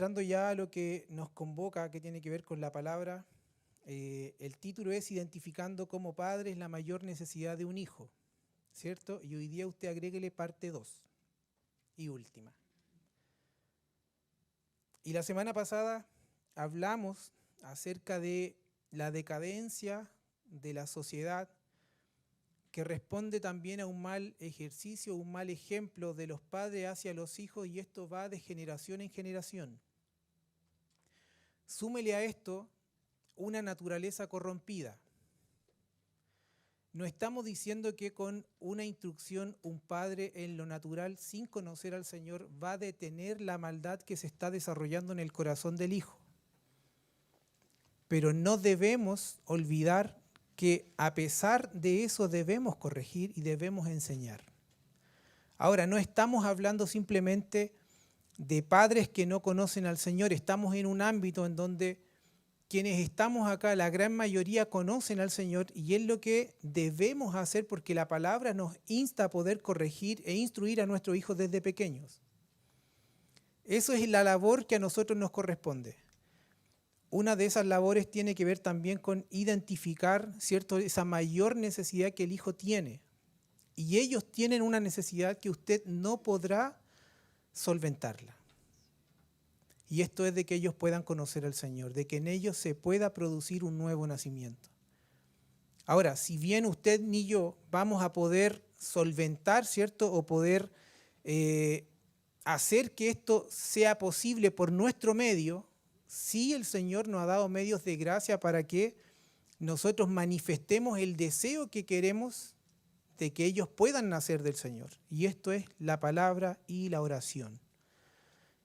entrando ya a lo que nos convoca, que tiene que ver con la palabra, el título es Identificando como padres la mayor necesidad de un hijo, ¿cierto? Y hoy día usted agréguele parte 2 y última. Y la semana pasada hablamos acerca de la decadencia de la sociedad que responde también a un mal ejercicio, un mal ejemplo de los padres hacia los hijos, y esto va de generación en generación. Súmele a esto una naturaleza corrompida. No estamos diciendo que con una instrucción un padre en lo natural, sin conocer al Señor, va a detener la maldad que se está desarrollando en el corazón del hijo. Pero no debemos olvidar que a pesar de eso debemos corregir y debemos enseñar. Ahora, no estamos hablando simplemente de padres que no conocen al Señor, estamos en un ámbito en donde quienes estamos acá, la gran mayoría conocen al Señor, y es lo que debemos hacer porque la palabra nos insta a poder corregir e instruir a nuestros hijos desde pequeños. Eso es la labor que a nosotros nos corresponde. Una de esas labores tiene que ver también con identificar, ¿cierto?, esa mayor necesidad que el hijo tiene. Y ellos tienen una necesidad que usted no podrá solventarla. Y esto es de que ellos puedan conocer al Señor, de que en ellos se pueda producir un nuevo nacimiento. Ahora, si bien usted ni yo vamos a poder solventar, ¿cierto?, o poder hacer que esto sea posible por nuestro medio, sí el Señor nos ha dado medios de gracia para que nosotros manifestemos el deseo que queremos de que ellos puedan nacer del Señor. Y esto es la palabra y la oración.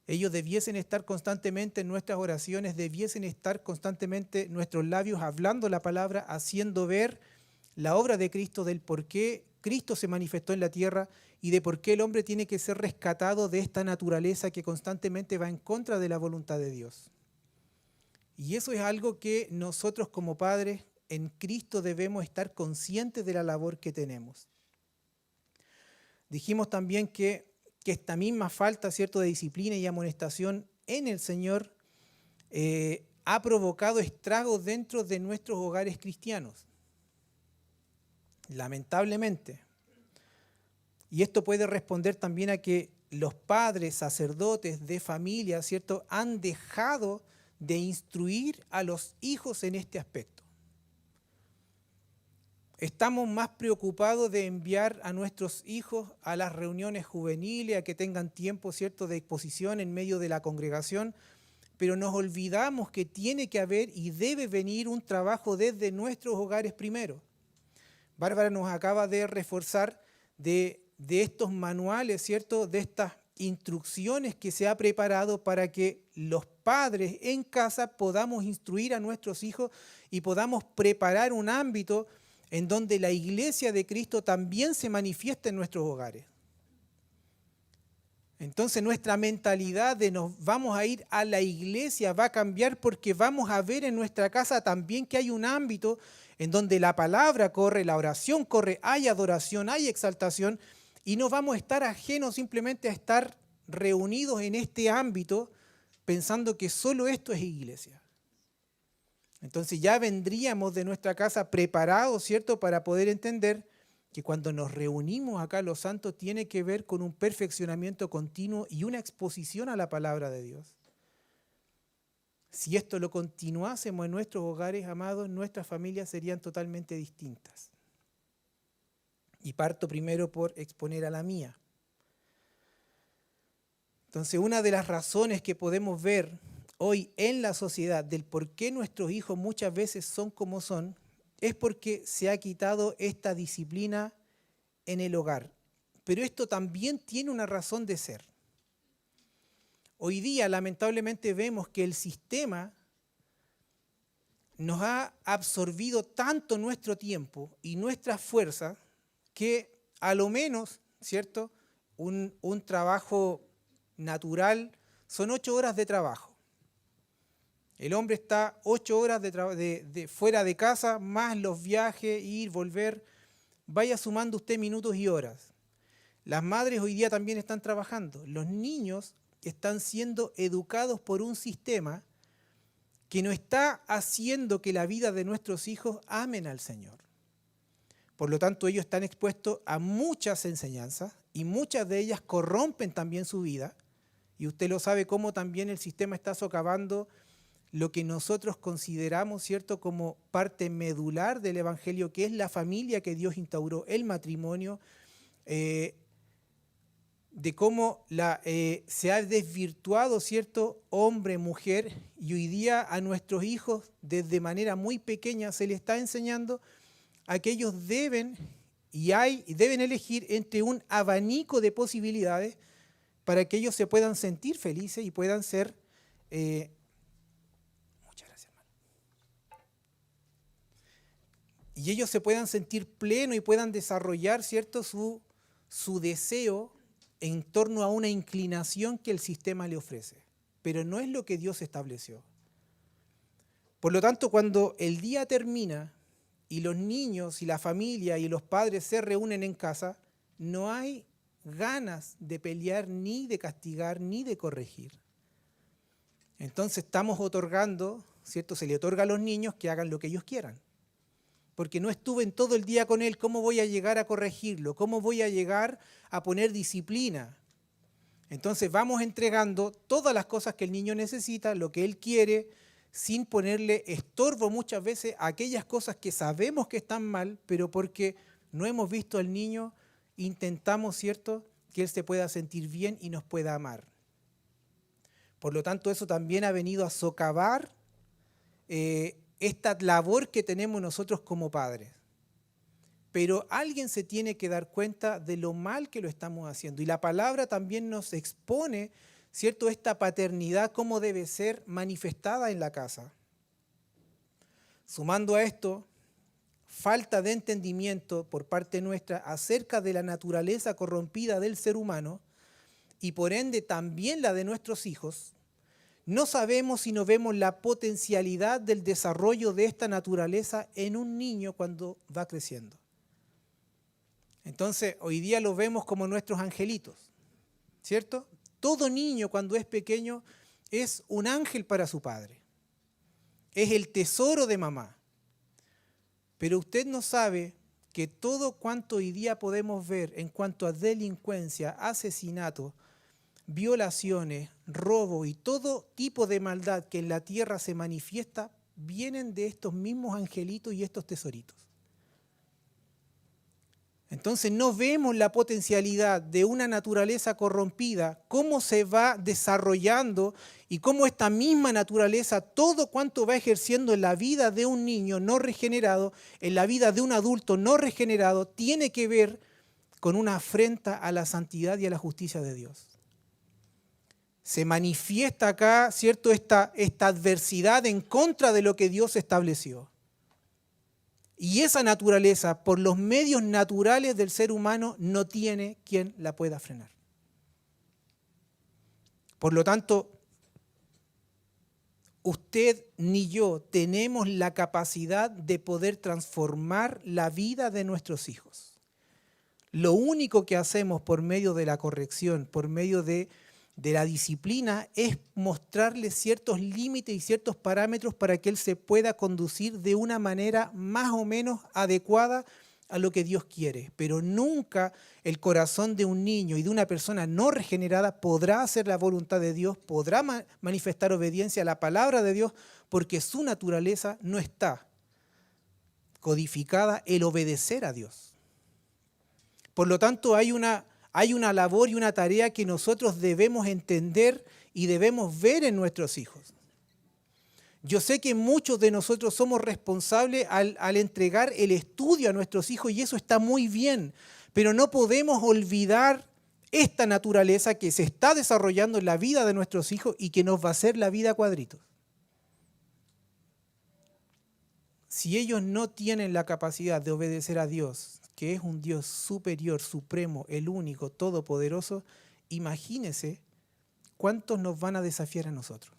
Ellos debiesen estar constantemente en nuestras oraciones, debiesen estar constantemente nuestros labios hablando la palabra, haciendo ver la obra de Cristo, del por qué Cristo se manifestó en la tierra y de por qué el hombre tiene que ser rescatado de esta naturaleza que constantemente va en contra de la voluntad de Dios. Y eso es algo que nosotros como padres en Cristo debemos estar conscientes de la labor que tenemos. Dijimos también que esta misma falta, ¿cierto?, de disciplina y amonestación en el Señor ha provocado estragos dentro de nuestros hogares cristianos. Lamentablemente. Y esto puede responder también a que los padres, sacerdotes de familia, ¿cierto?, han dejado de instruir a los hijos en este aspecto. Estamos más preocupados de enviar a nuestros hijos a las reuniones juveniles, a que tengan tiempo, ¿cierto?, de exposición en medio de la congregación, pero nos olvidamos que tiene que haber y debe venir un trabajo desde nuestros hogares primero. Bárbara nos acaba de reforzar de estos manuales, ¿cierto?, de estas instrucciones que se ha preparado para que los padres en casa podamos instruir a nuestros hijos y podamos preparar un ámbito en donde la iglesia de Cristo también se manifiesta en nuestros hogares. Entonces nuestra mentalidad de nos vamos a ir a la iglesia va a cambiar porque vamos a ver en nuestra casa también que hay un ámbito en donde la palabra corre, la oración corre, hay adoración, hay exaltación, y no vamos a estar ajenos simplemente a estar reunidos en este ámbito pensando que solo esto es iglesia. Entonces ya vendríamos de nuestra casa preparados, ¿cierto?, para poder entender que cuando nos reunimos acá los santos tiene que ver con un perfeccionamiento continuo y una exposición a la palabra de Dios. Si esto lo continuásemos en nuestros hogares, amados, nuestras familias serían totalmente distintas. Y parto primero por exponer a la mía. Entonces, una de las razones que podemos ver hoy en la sociedad del por qué nuestros hijos muchas veces son como son, es porque se ha quitado esta disciplina en el hogar. Pero esto también tiene una razón de ser. Hoy día, lamentablemente, vemos que el sistema nos ha absorbido tanto nuestro tiempo y nuestra fuerza que a lo menos, ¿cierto?, un trabajo natural son 8 horas de trabajo. El hombre está 8 horas fuera de casa, más los viajes, ir, volver. Vaya sumando usted minutos y horas. Las madres hoy día también están trabajando. Los niños están siendo educados por un sistema que no está haciendo que la vida de nuestros hijos amen al Señor. Por lo tanto, ellos están expuestos a muchas enseñanzas y muchas de ellas corrompen también su vida. Y usted lo sabe cómo también el sistema está socavando lo que nosotros consideramos, ¿cierto?, como parte medular del Evangelio, que es la familia que Dios instauró, el matrimonio, de cómo se ha desvirtuado, ¿cierto?, hombre, mujer, y hoy día a nuestros hijos, desde manera muy pequeña, se les está enseñando a que ellos deben elegir entre un abanico de posibilidades para que ellos se puedan sentir felices y puedan ser... muchas gracias, hermano. Y ellos se puedan sentir plenos y puedan desarrollar, ¿cierto?, su deseo en torno a una inclinación que el sistema le ofrece. Pero no es lo que Dios estableció. Por lo tanto, cuando el día termina y los niños y la familia y los padres se reúnen en casa, no hay ganas de pelear, ni de castigar, ni de corregir. Entonces estamos otorgando, ¿cierto? Se le otorga a los niños que hagan lo que ellos quieran. Porque no estuve en todo el día con él, ¿cómo voy a llegar a corregirlo? ¿Cómo voy a llegar a poner disciplina? Entonces vamos entregando todas las cosas que el niño necesita, lo que él quiere, sin ponerle estorbo muchas veces a aquellas cosas que sabemos que están mal, pero porque no hemos visto al niño, intentamos, ¿cierto?, que él se pueda sentir bien y nos pueda amar. Por lo tanto, eso también ha venido a socavar esta labor que tenemos nosotros como padres. Pero alguien se tiene que dar cuenta de lo mal que lo estamos haciendo. Y la palabra también nos expone, ¿cierto?, esta paternidad, cómo debe ser manifestada en la casa. Sumando a esto, falta de entendimiento por parte nuestra acerca de la naturaleza corrompida del ser humano y por ende también la de nuestros hijos. No sabemos si no vemos la potencialidad del desarrollo de esta naturaleza en un niño cuando va creciendo. Entonces, hoy día lo vemos como nuestros angelitos, ¿cierto? Todo niño cuando es pequeño es un ángel para su padre. Es el tesoro de mamá. Pero usted no sabe que todo cuanto hoy día podemos ver en cuanto a delincuencia, asesinato, violaciones, robo y todo tipo de maldad que en la tierra se manifiesta, vienen de estos mismos angelitos y estos tesoritos. Entonces no vemos la potencialidad de una naturaleza corrompida, cómo se va desarrollando y cómo esta misma naturaleza, todo cuanto va ejerciendo en la vida de un niño no regenerado, en la vida de un adulto no regenerado, tiene que ver con una afrenta a la santidad y a la justicia de Dios. Se manifiesta acá, ¿cierto?, esta adversidad en contra de lo que Dios estableció. Y esa naturaleza, por los medios naturales del ser humano, no tiene quien la pueda frenar. Por lo tanto, usted ni yo tenemos la capacidad de poder transformar la vida de nuestros hijos. Lo único que hacemos por medio de la corrección, por medio de la disciplina, es mostrarle ciertos límites y ciertos parámetros para que él se pueda conducir de una manera más o menos adecuada a lo que Dios quiere. Pero nunca el corazón de un niño y de una persona no regenerada podrá hacer la voluntad de Dios, podrá manifestar obediencia a la palabra de Dios, porque su naturaleza no está codificada el obedecer a Dios. Por lo tanto, hay una labor y una tarea que nosotros debemos entender y debemos ver en nuestros hijos. Yo sé que muchos de nosotros somos responsables al entregar el estudio a nuestros hijos y eso está muy bien, pero no podemos olvidar esta naturaleza que se está desarrollando en la vida de nuestros hijos y que nos va a hacer la vida a cuadritos. Si ellos no tienen la capacidad de obedecer a Dios, que es un Dios superior, supremo, el único, todopoderoso, imagínese cuántos nos van a desafiar a nosotros.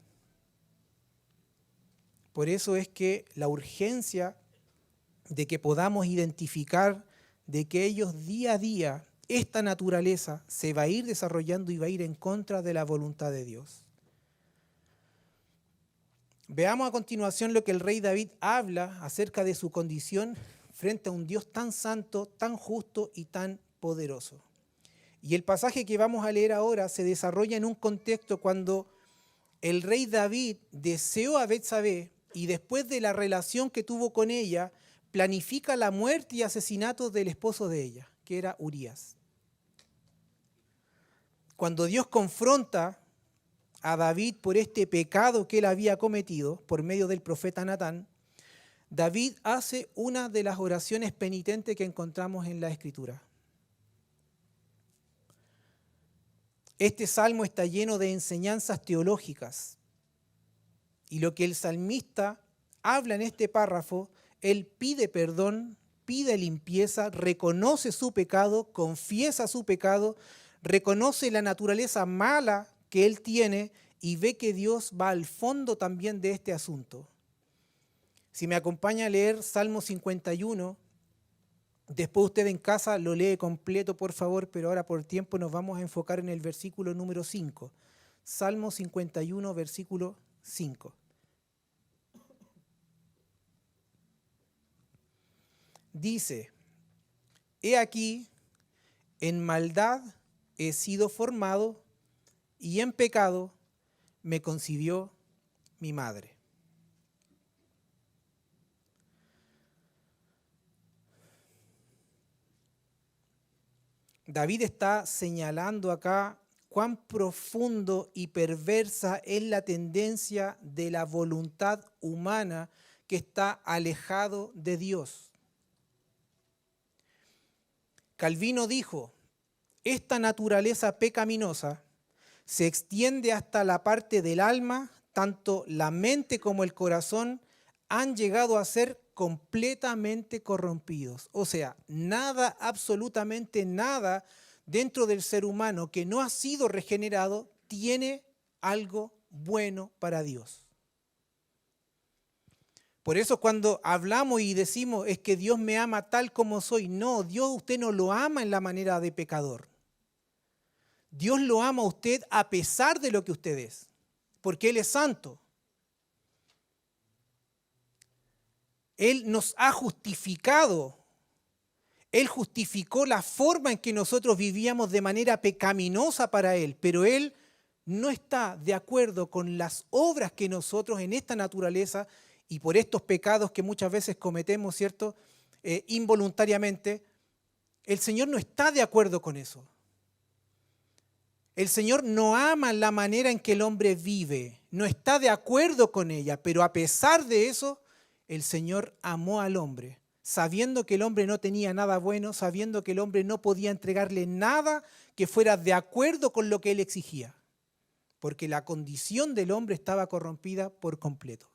Por eso es que la urgencia de que podamos identificar de que ellos día a día esta naturaleza se va a ir desarrollando y va a ir en contra de la voluntad de Dios. Veamos a continuación lo que el rey David habla acerca de su condición frente a un Dios tan santo, tan justo y tan poderoso. Y el pasaje que vamos a leer ahora se desarrolla en un contexto cuando el rey David deseó a Betsabé y después de la relación que tuvo con ella, planifica la muerte y asesinato del esposo de ella, que era Urías. Cuando Dios confronta a David por este pecado que él había cometido por medio del profeta Natán, David hace una de las oraciones penitentes que encontramos en la Escritura. Este salmo está lleno de enseñanzas teológicas y lo que el salmista habla en este párrafo, él pide perdón, pide limpieza, reconoce su pecado, confiesa su pecado, reconoce la naturaleza mala que él tiene y ve que Dios va al fondo también de este asunto. Si me acompaña a leer Salmo 51, después usted en casa lo lee completo, por favor, pero ahora por tiempo nos vamos a enfocar en el versículo número 5. Salmo 51, versículo 5. Dice, he aquí, en maldad he sido formado y en pecado me concibió mi madre. David está señalando acá cuán profundo y perversa es la tendencia de la voluntad humana que está alejado de Dios. Calvino dijo, esta naturaleza pecaminosa se extiende hasta la parte del alma, tanto la mente como el corazón han llegado a ser completamente corrompidos. O sea, nada, absolutamente nada dentro del ser humano que no ha sido regenerado tiene algo bueno para Dios. Por eso cuando hablamos y decimos es que Dios me ama tal como soy, no, Dios usted no lo ama en la manera de pecador. Dios lo ama a usted a pesar de lo que usted es, porque Él es santo. Él nos ha justificado. Él justificó la forma en que nosotros vivíamos de manera pecaminosa para Él, pero Él no está de acuerdo con las obras que nosotros en esta naturaleza y por estos pecados que muchas veces cometemos, ¿cierto? Involuntariamente, el Señor no está de acuerdo con eso. El Señor no ama la manera en que el hombre vive, no está de acuerdo con ella, pero a pesar de eso, el Señor amó al hombre, sabiendo que el hombre no tenía nada bueno, sabiendo que el hombre no podía entregarle nada que fuera de acuerdo con lo que él exigía, porque la condición del hombre estaba corrompida por completo.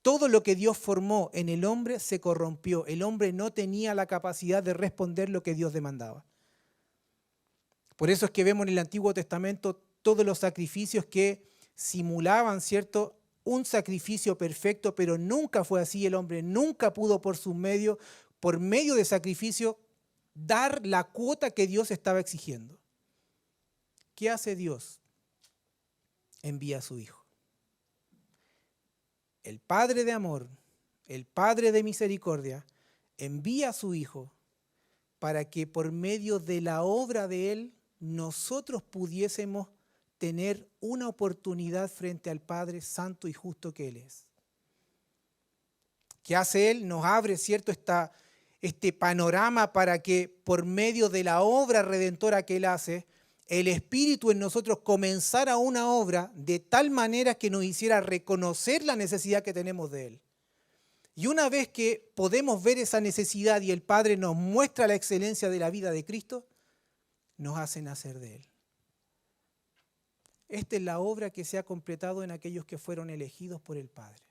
Todo lo que Dios formó en el hombre se corrompió. El hombre no tenía la capacidad de responder lo que Dios demandaba. Por eso es que vemos en el Antiguo Testamento todos los sacrificios que simulaban, ¿cierto?, un sacrificio perfecto, pero nunca fue así. El hombre nunca pudo por medio de sacrificio, dar la cuota que Dios estaba exigiendo. ¿Qué hace Dios? Envía a su Hijo. El Padre de amor, el Padre de misericordia, envía a su Hijo para que por medio de la obra de Él nosotros pudiésemos tener una oportunidad frente al Padre santo y justo que Él es. ¿Qué hace Él? Nos abre, ¿cierto?, este panorama para que por medio de la obra redentora que Él hace, el Espíritu en nosotros comenzara una obra de tal manera que nos hiciera reconocer la necesidad que tenemos de Él. Y una vez que podemos ver esa necesidad y el Padre nos muestra la excelencia de la vida de Cristo, nos hace nacer de Él. Esta es la obra que se ha completado en aquellos que fueron elegidos por el Padre.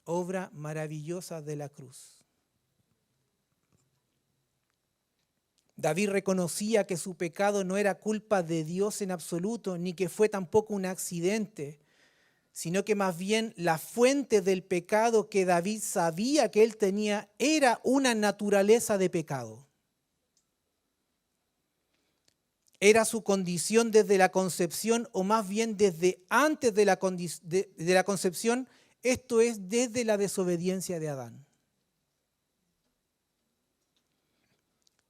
Obra maravillosa de la cruz. David reconocía que su pecado no era culpa de Dios en absoluto, ni que fue tampoco un accidente, sino que más bien la fuente del pecado que David sabía que él tenía era una naturaleza de pecado. era su condición desde la concepción, o más bien desde antes de la concepción, esto es desde la desobediencia de Adán.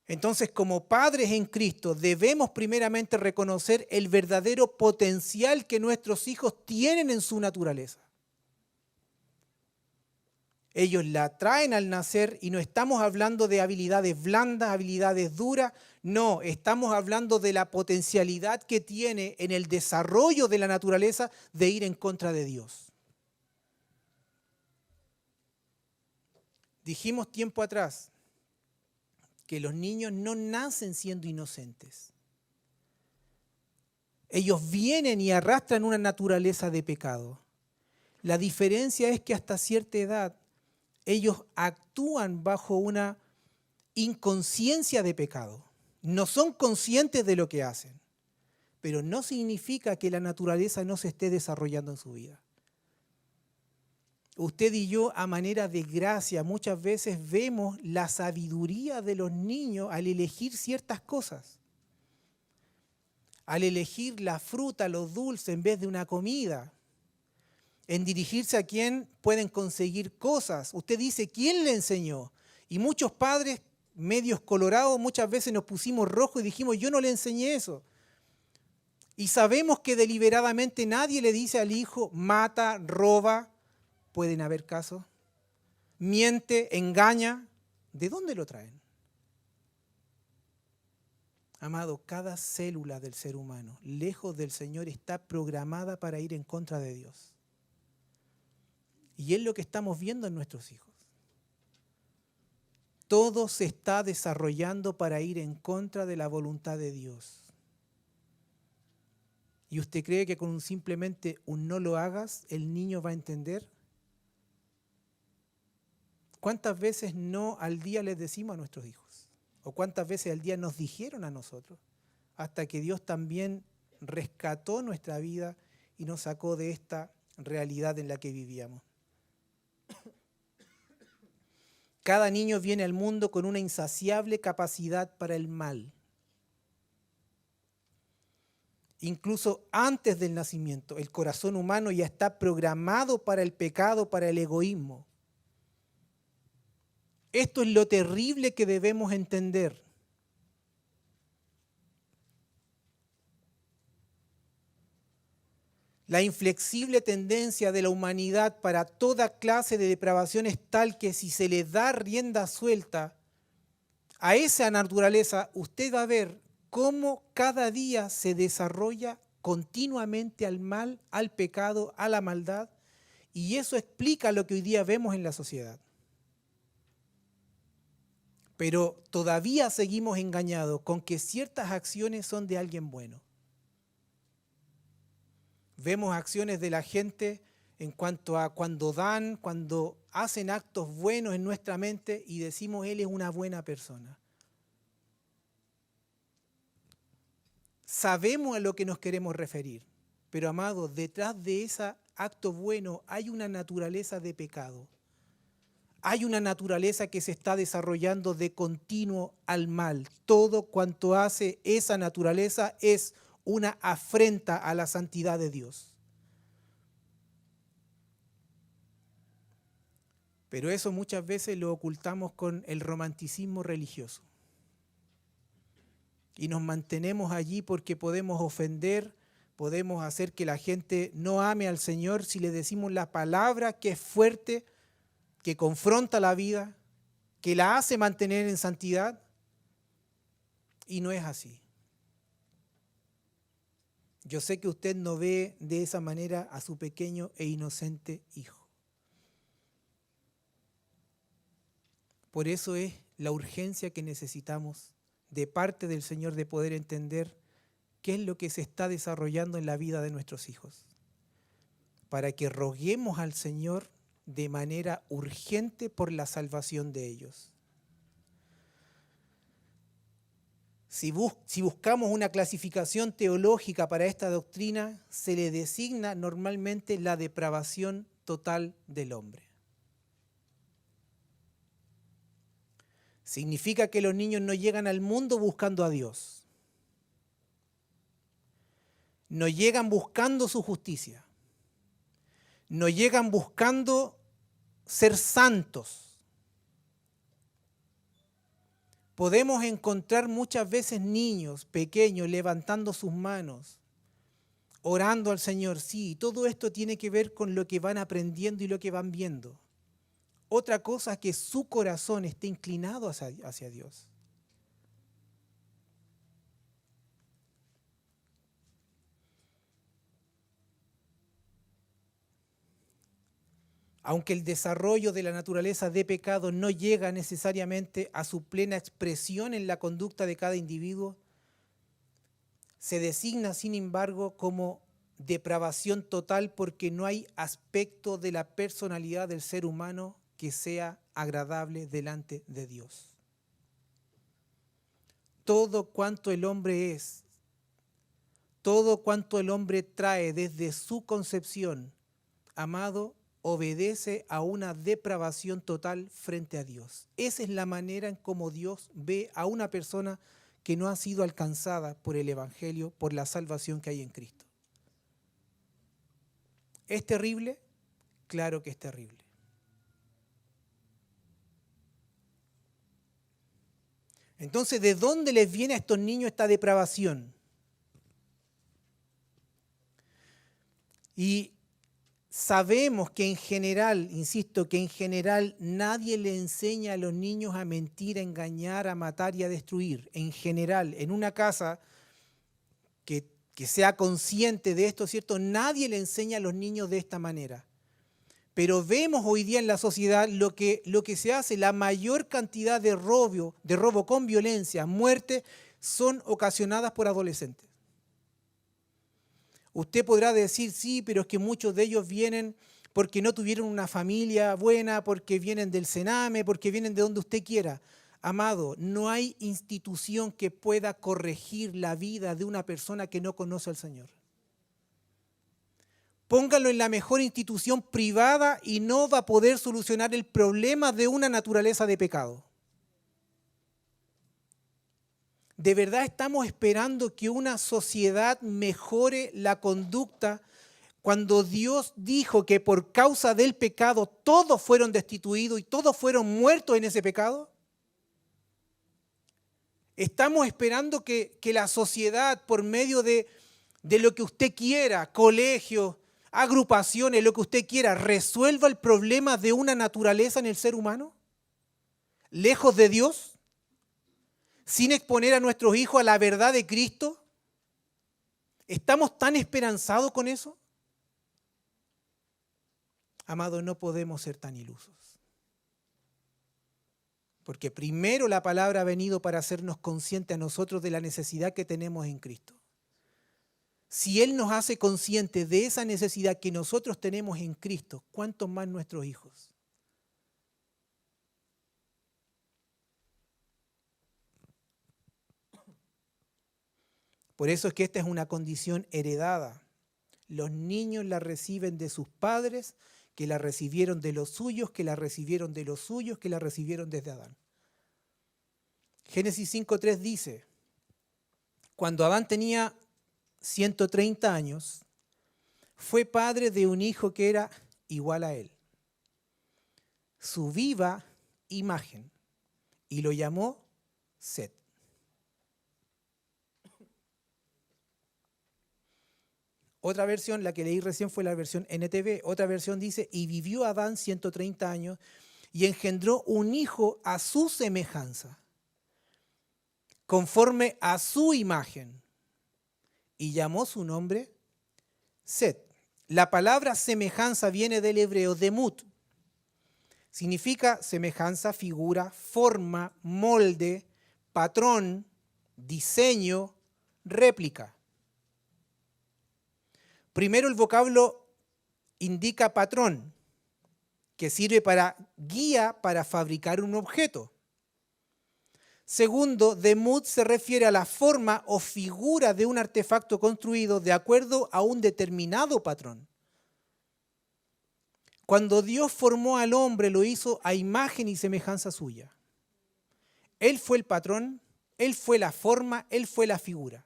Entonces, como padres en Cristo, debemos primeramente reconocer el verdadero potencial que nuestros hijos tienen en su naturaleza. Ellos la traen al nacer y no estamos hablando de habilidades blandas, habilidades duras, no, estamos hablando de la potencialidad que tiene en el desarrollo de la naturaleza de ir en contra de Dios. Dijimos tiempo atrás que los niños no nacen siendo inocentes. Ellos vienen y arrastran una naturaleza de pecado. La diferencia es que hasta cierta edad ellos actúan bajo una inconsciencia de pecado. No son conscientes de lo que hacen, pero no significa que la naturaleza no se esté desarrollando en su vida. Usted y yo, a manera de gracia, muchas veces vemos la sabiduría de los niños al elegir ciertas cosas. Al elegir la fruta, los dulces en vez de una comida. En dirigirse a quien pueden conseguir cosas. Usted dice, ¿quién le enseñó? Y muchos padres, medios colorados, muchas veces nos pusimos rojos y dijimos, yo no le enseñé eso. Y sabemos que deliberadamente nadie le dice al hijo, mata, roba. Pueden haber casos. Miente, engaña. ¿De dónde lo traen? Amado, cada célula del ser humano, lejos del Señor, está programada para ir en contra de Dios. Y es lo que estamos viendo en nuestros hijos. Todo se está desarrollando para ir en contra de la voluntad de Dios. ¿Y usted cree que con simplemente un no lo hagas, el niño va a entender? ¿Cuántas veces no al día les decimos a nuestros hijos? ¿O cuántas veces al día nos dijeron a nosotros? Hasta que Dios también rescató nuestra vida y nos sacó de esta realidad en la que vivíamos. Cada niño viene al mundo con una insaciable capacidad para el mal. Incluso antes del nacimiento, el corazón humano ya está programado para el pecado, para el egoísmo. Esto es lo terrible que debemos entender. La inflexible tendencia de la humanidad para toda clase de depravación es tal que si se le da rienda suelta a esa naturaleza, usted va a ver cómo cada día se desarrolla continuamente al mal, al pecado, a la maldad, y eso explica lo que hoy día vemos en la sociedad. Pero todavía seguimos engañados con que ciertas acciones son de alguien bueno. Vemos acciones de la gente en cuanto a cuando dan, cuando hacen actos buenos en nuestra mente y decimos, él es una buena persona. Sabemos a lo que nos queremos referir, pero amados, detrás de ese acto bueno hay una naturaleza de pecado. Hay una naturaleza que se está desarrollando de continuo al mal. Todo cuanto hace esa naturaleza es una afrenta a la santidad de Dios. Pero eso muchas veces lo ocultamos con el romanticismo religioso. Y nos mantenemos allí porque podemos ofender, podemos hacer que la gente no ame al Señor si le decimos la palabra que es fuerte, que confronta la vida, que la hace mantener en santidad. Y no es así. Yo sé que usted no ve de esa manera a su pequeño e inocente hijo. Por eso es la urgencia que necesitamos de parte del Señor de poder entender qué es lo que se está desarrollando en la vida de nuestros hijos. Para que roguemos al Señor de manera urgente por la salvación de ellos. Si buscamos una clasificación teológica para esta doctrina, se le designa normalmente la depravación total del hombre. Significa que los niños no llegan al mundo buscando a Dios. no llegan buscando su justicia, no llegan buscando ser santos. Podemos encontrar muchas veces niños pequeños levantando sus manos, orando al Señor. Sí, todo esto tiene que ver con lo que van aprendiendo y lo que van viendo. Otra cosa es que su corazón esté inclinado hacia Dios. Aunque el desarrollo de la naturaleza de pecado no llega necesariamente a su plena expresión en la conducta de cada individuo, se designa, sin embargo, como depravación total porque no hay aspecto de la personalidad del ser humano que sea agradable delante de Dios. Todo cuanto el hombre es, todo cuanto el hombre trae desde su concepción, amado, obedece a una depravación total frente a Dios. Esa es la manera en cómo Dios ve a una persona que no ha sido alcanzada por el Evangelio, por la salvación que hay en Cristo. ¿Es terrible? Claro que es terrible. Entonces, ¿de dónde les viene a estos niños esta depravación? Y sabemos que en general, insisto, que en general nadie le enseña a los niños a mentir, a engañar, a matar y a destruir. En general, en una casa que sea consciente de esto, ¿cierto? Nadie le enseña a los niños de esta manera. Pero vemos hoy día en la sociedad lo que se hace, la mayor cantidad de robo con violencia, muerte, son ocasionadas por adolescentes. Usted podrá decir, sí, pero es que muchos de ellos vienen porque no tuvieron una familia buena, porque vienen del Sename, porque vienen de donde usted quiera. Amado, no hay institución que pueda corregir la vida de una persona que no conoce al Señor. Póngalo en la mejor institución privada y no va a poder solucionar el problema de una naturaleza de pecado. ¿De verdad estamos esperando que una sociedad mejore la conducta cuando Dios dijo que por causa del pecado todos fueron destituidos y todos fueron muertos en ese pecado? ¿Estamos esperando que la sociedad, por medio de lo que usted quiera, colegios, agrupaciones, lo que usted quiera, resuelva el problema de una naturaleza en el ser humano? ¿Lejos de Dios? ¿Sin exponer a nuestros hijos a la verdad de Cristo? ¿Estamos tan esperanzados con eso? Amados, no podemos ser tan ilusos. Porque primero la palabra ha venido para hacernos conscientes a nosotros de la necesidad que tenemos en Cristo. Si Él nos hace conscientes de esa necesidad que nosotros tenemos en Cristo, ¿cuántos más nuestros hijos? Por eso es que esta es una condición heredada. Los niños la reciben de sus padres, que la recibieron de los suyos, que la recibieron de los suyos, que la recibieron desde Adán. Génesis 5:3 dice, cuando Adán tenía 130 años, fue padre de un hijo que era igual a él, su viva imagen, y lo llamó Set. Otra versión, la que leí recién fue la versión NTV, otra versión dice, y vivió Adán 130 años y engendró un hijo a su semejanza, conforme a su imagen, y llamó su nombre Set. La palabra semejanza viene del hebreo demut. Significa semejanza, figura, forma, molde, patrón, diseño, réplica. Primero, el vocablo indica patrón, que sirve para guía para fabricar un objeto. Segundo, demut se refiere a la forma o figura de un artefacto construido de acuerdo a un determinado patrón. Cuando Dios formó al hombre, lo hizo a imagen y semejanza suya. Él fue el patrón, Él fue la forma, Él fue la figura.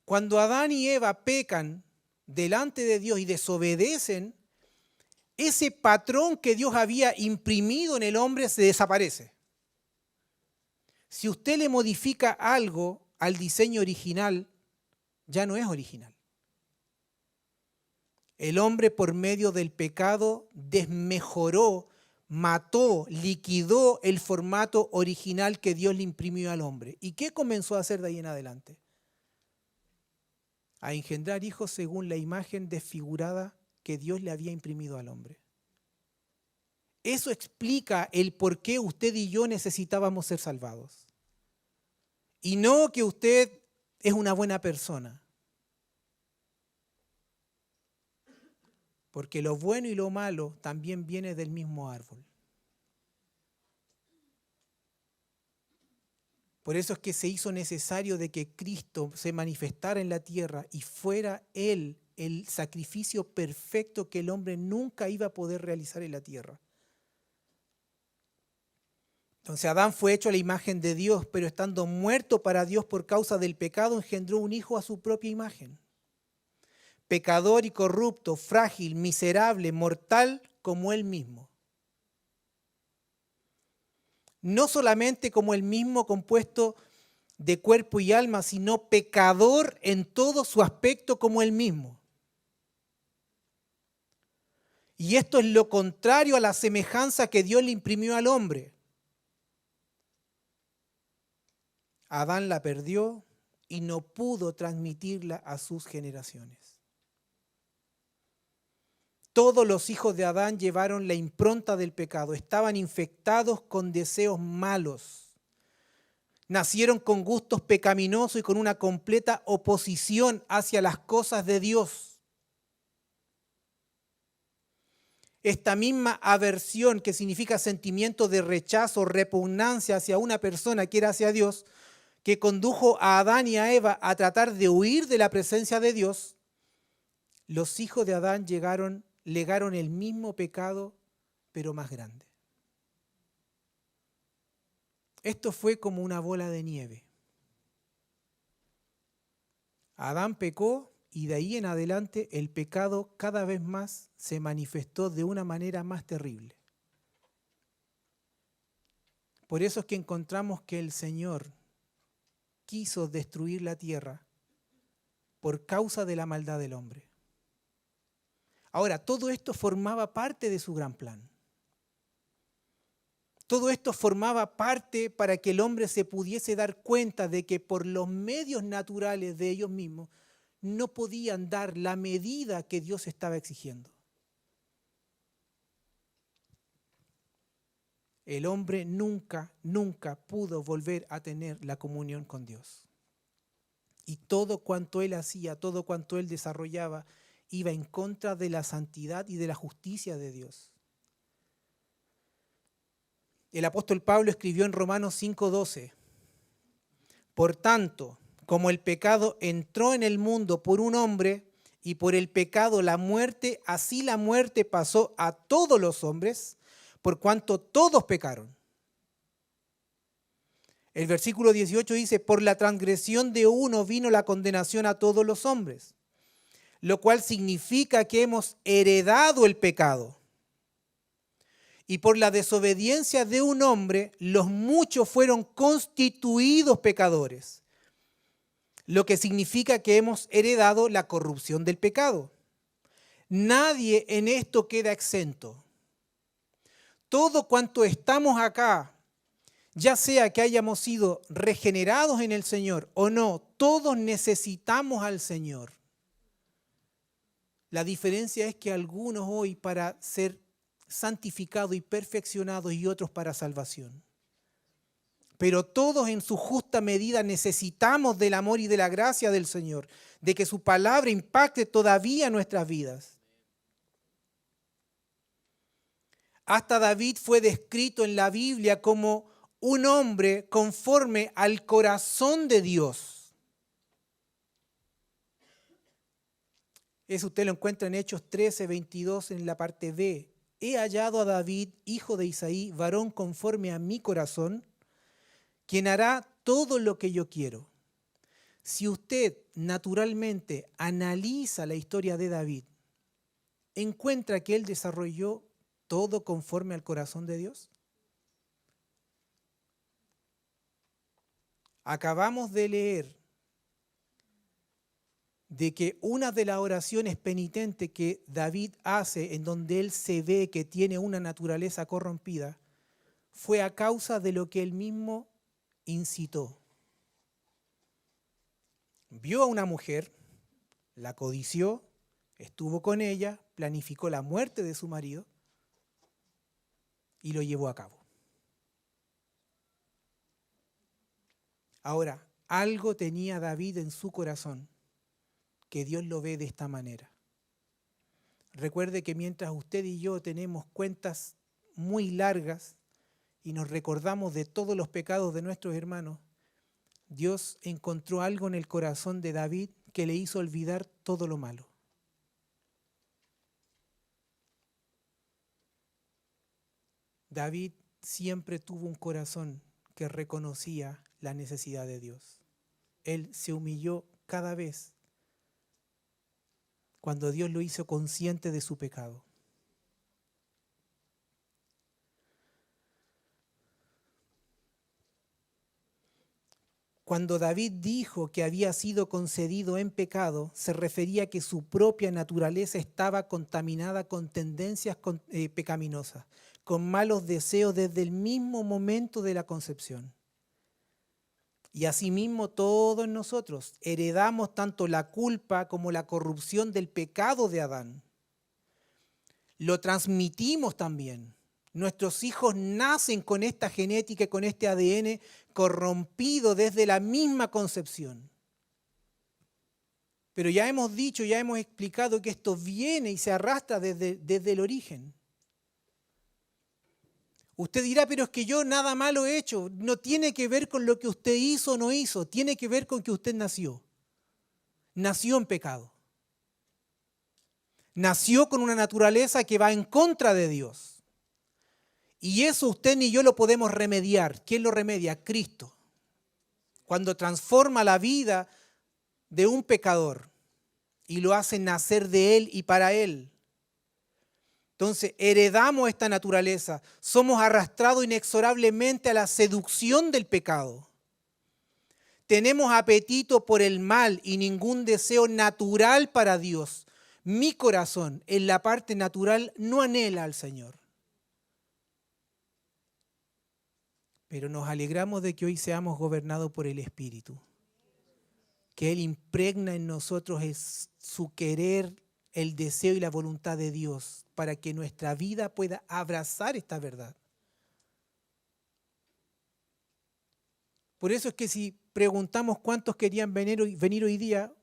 Cuando Adán y Eva pecan delante de Dios y desobedecen, ese patrón que Dios había imprimido en el hombre se desaparece. Si usted le modifica algo al diseño original, ya no es original. El hombre, por medio del pecado, desmejoró, mató, liquidó el formato original que Dios le imprimió al hombre. ¿Y qué comenzó a hacer de ahí en adelante? A engendrar hijos según la imagen desfigurada que Dios le había imprimido al hombre. Eso explica el por qué usted y yo necesitábamos ser salvados. Y no que usted es una buena persona. Porque lo bueno y lo malo también viene del mismo árbol. Por eso es que se hizo necesario de que Cristo se manifestara en la tierra y fuera Él el sacrificio perfecto que el hombre nunca iba a poder realizar en la tierra. Entonces Adán fue hecho a la imagen de Dios, pero estando muerto para Dios por causa del pecado, engendró un hijo a su propia imagen. Pecador y corrupto, frágil, miserable, mortal como él mismo. No solamente como él mismo, compuesto de cuerpo y alma, sino pecador en todo su aspecto como él mismo. Y esto es lo contrario a la semejanza que Dios le imprimió al hombre. Adán la perdió y no pudo transmitirla a sus generaciones. Todos los hijos de Adán llevaron la impronta del pecado, estaban infectados con deseos malos. Nacieron con gustos pecaminosos y con una completa oposición hacia las cosas de Dios. Esta misma aversión, que significa sentimiento de rechazo, repugnancia hacia una persona que era hacia Dios, que condujo a Adán y a Eva a tratar de huir de la presencia de Dios, los hijos de Adán legaron el mismo pecado, pero más grande. Esto fue como una bola de nieve. Adán pecó y de ahí en adelante el pecado cada vez más se manifestó de una manera más terrible. Por eso es que encontramos que el Señor quiso destruir la tierra por causa de la maldad del hombre. Ahora, todo esto formaba parte de su gran plan. Todo esto formaba parte para que el hombre se pudiese dar cuenta de que por los medios naturales de ellos mismos no podían dar la medida que Dios estaba exigiendo. El hombre nunca pudo volver a tener la comunión con Dios. Y todo cuanto él hacía, todo cuanto él desarrollaba, iba en contra de la santidad y de la justicia de Dios. El apóstol Pablo escribió en Romanos 5:12, por tanto, como el pecado entró en el mundo por un hombre y por el pecado la muerte, así la muerte pasó a todos los hombres, por cuanto todos pecaron. El versículo 18 dice, por la transgresión de uno vino la condenación a todos los hombres, lo cual significa que hemos heredado el pecado. Y por la desobediencia de un hombre, los muchos fueron constituidos pecadores, lo que significa que hemos heredado la corrupción del pecado. Nadie en esto queda exento. Todo cuanto estamos acá, ya sea que hayamos sido regenerados en el Señor o no, todos necesitamos al Señor. La diferencia es que algunos hoy para ser santificados y perfeccionados y otros para salvación. Pero todos en su justa medida necesitamos del amor y de la gracia del Señor, de que su palabra impacte todavía nuestras vidas. Hasta David fue descrito en la Biblia como un hombre conforme al corazón de Dios. Eso usted lo encuentra en Hechos 13:22 en la parte B. He hallado a David, hijo de Isaí, varón conforme a mi corazón, quien hará todo lo que yo quiero. Si usted naturalmente analiza la historia de David, encuentra que él desarrolló todo conforme al corazón de Dios. Acabamos de leer de que una de las oraciones penitentes que David hace, en donde él se ve que tiene una naturaleza corrompida, fue a causa de lo que él mismo incitó. Vio a una mujer, la codició, estuvo con ella, planificó la muerte de su marido y lo llevó a cabo. Ahora, algo tenía David en su corazón, que Dios lo ve de esta manera. Recuerde que mientras usted y yo tenemos cuentas muy largas y nos recordamos de todos los pecados de nuestros hermanos, Dios encontró algo en el corazón de David que le hizo olvidar todo lo malo. David siempre tuvo un corazón que reconocía la necesidad de Dios. Él se humilló cada vez cuando Dios lo hizo consciente de su pecado. Cuando David dijo que había sido concebido en pecado, se refería a que su propia naturaleza estaba contaminada con tendencias pecaminosas, con malos deseos desde el mismo momento de la concepción. Y asimismo todos nosotros heredamos tanto la culpa como la corrupción del pecado de Adán. Lo transmitimos también. Nuestros hijos nacen con esta genética y con este ADN corrompido desde la misma concepción. Pero ya hemos dicho, ya hemos explicado que esto viene y se arrastra desde el origen. Usted dirá, pero es que yo nada malo he hecho. No tiene que ver con lo que usted hizo o no hizo, tiene que ver con que usted nació. Nació en pecado. Nació con una naturaleza que va en contra de Dios. Y eso usted ni yo lo podemos remediar. ¿Quién lo remedia? Cristo. Cuando transforma la vida de un pecador y lo hace nacer de él y para él. Entonces, heredamos esta naturaleza. Somos arrastrados inexorablemente a la seducción del pecado. Tenemos apetito por el mal y ningún deseo natural para Dios. Mi corazón, en la parte natural, no anhela al Señor. Pero nos alegramos de que hoy seamos gobernados por el Espíritu. Que Él impregna en nosotros su querer, el deseo y la voluntad de Dios para que nuestra vida pueda abrazar esta verdad. Por eso es que si preguntamos cuántos querían venir hoy día,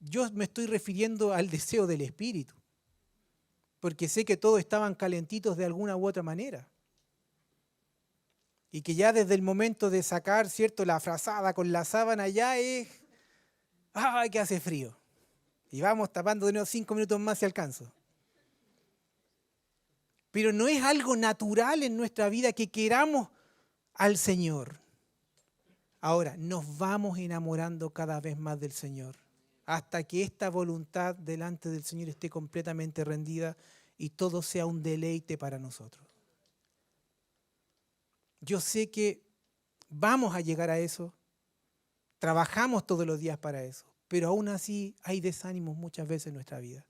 yo me estoy refiriendo al deseo del Espíritu, porque sé que todos estaban calentitos de alguna u otra manera. Y que ya desde el momento de sacar, ¿cierto?, la frazada con la sábana ya es, ¡ay, que hace frío! Y vamos tapando de nuevo 5 minutos más si alcanzo. Pero no es algo natural en nuestra vida que queramos al Señor. Ahora, nos vamos enamorando cada vez más del Señor, hasta que esta voluntad delante del Señor esté completamente rendida y todo sea un deleite para nosotros. Yo sé que vamos a llegar a eso, trabajamos todos los días para eso, pero aún así hay desánimos muchas veces en nuestra vida.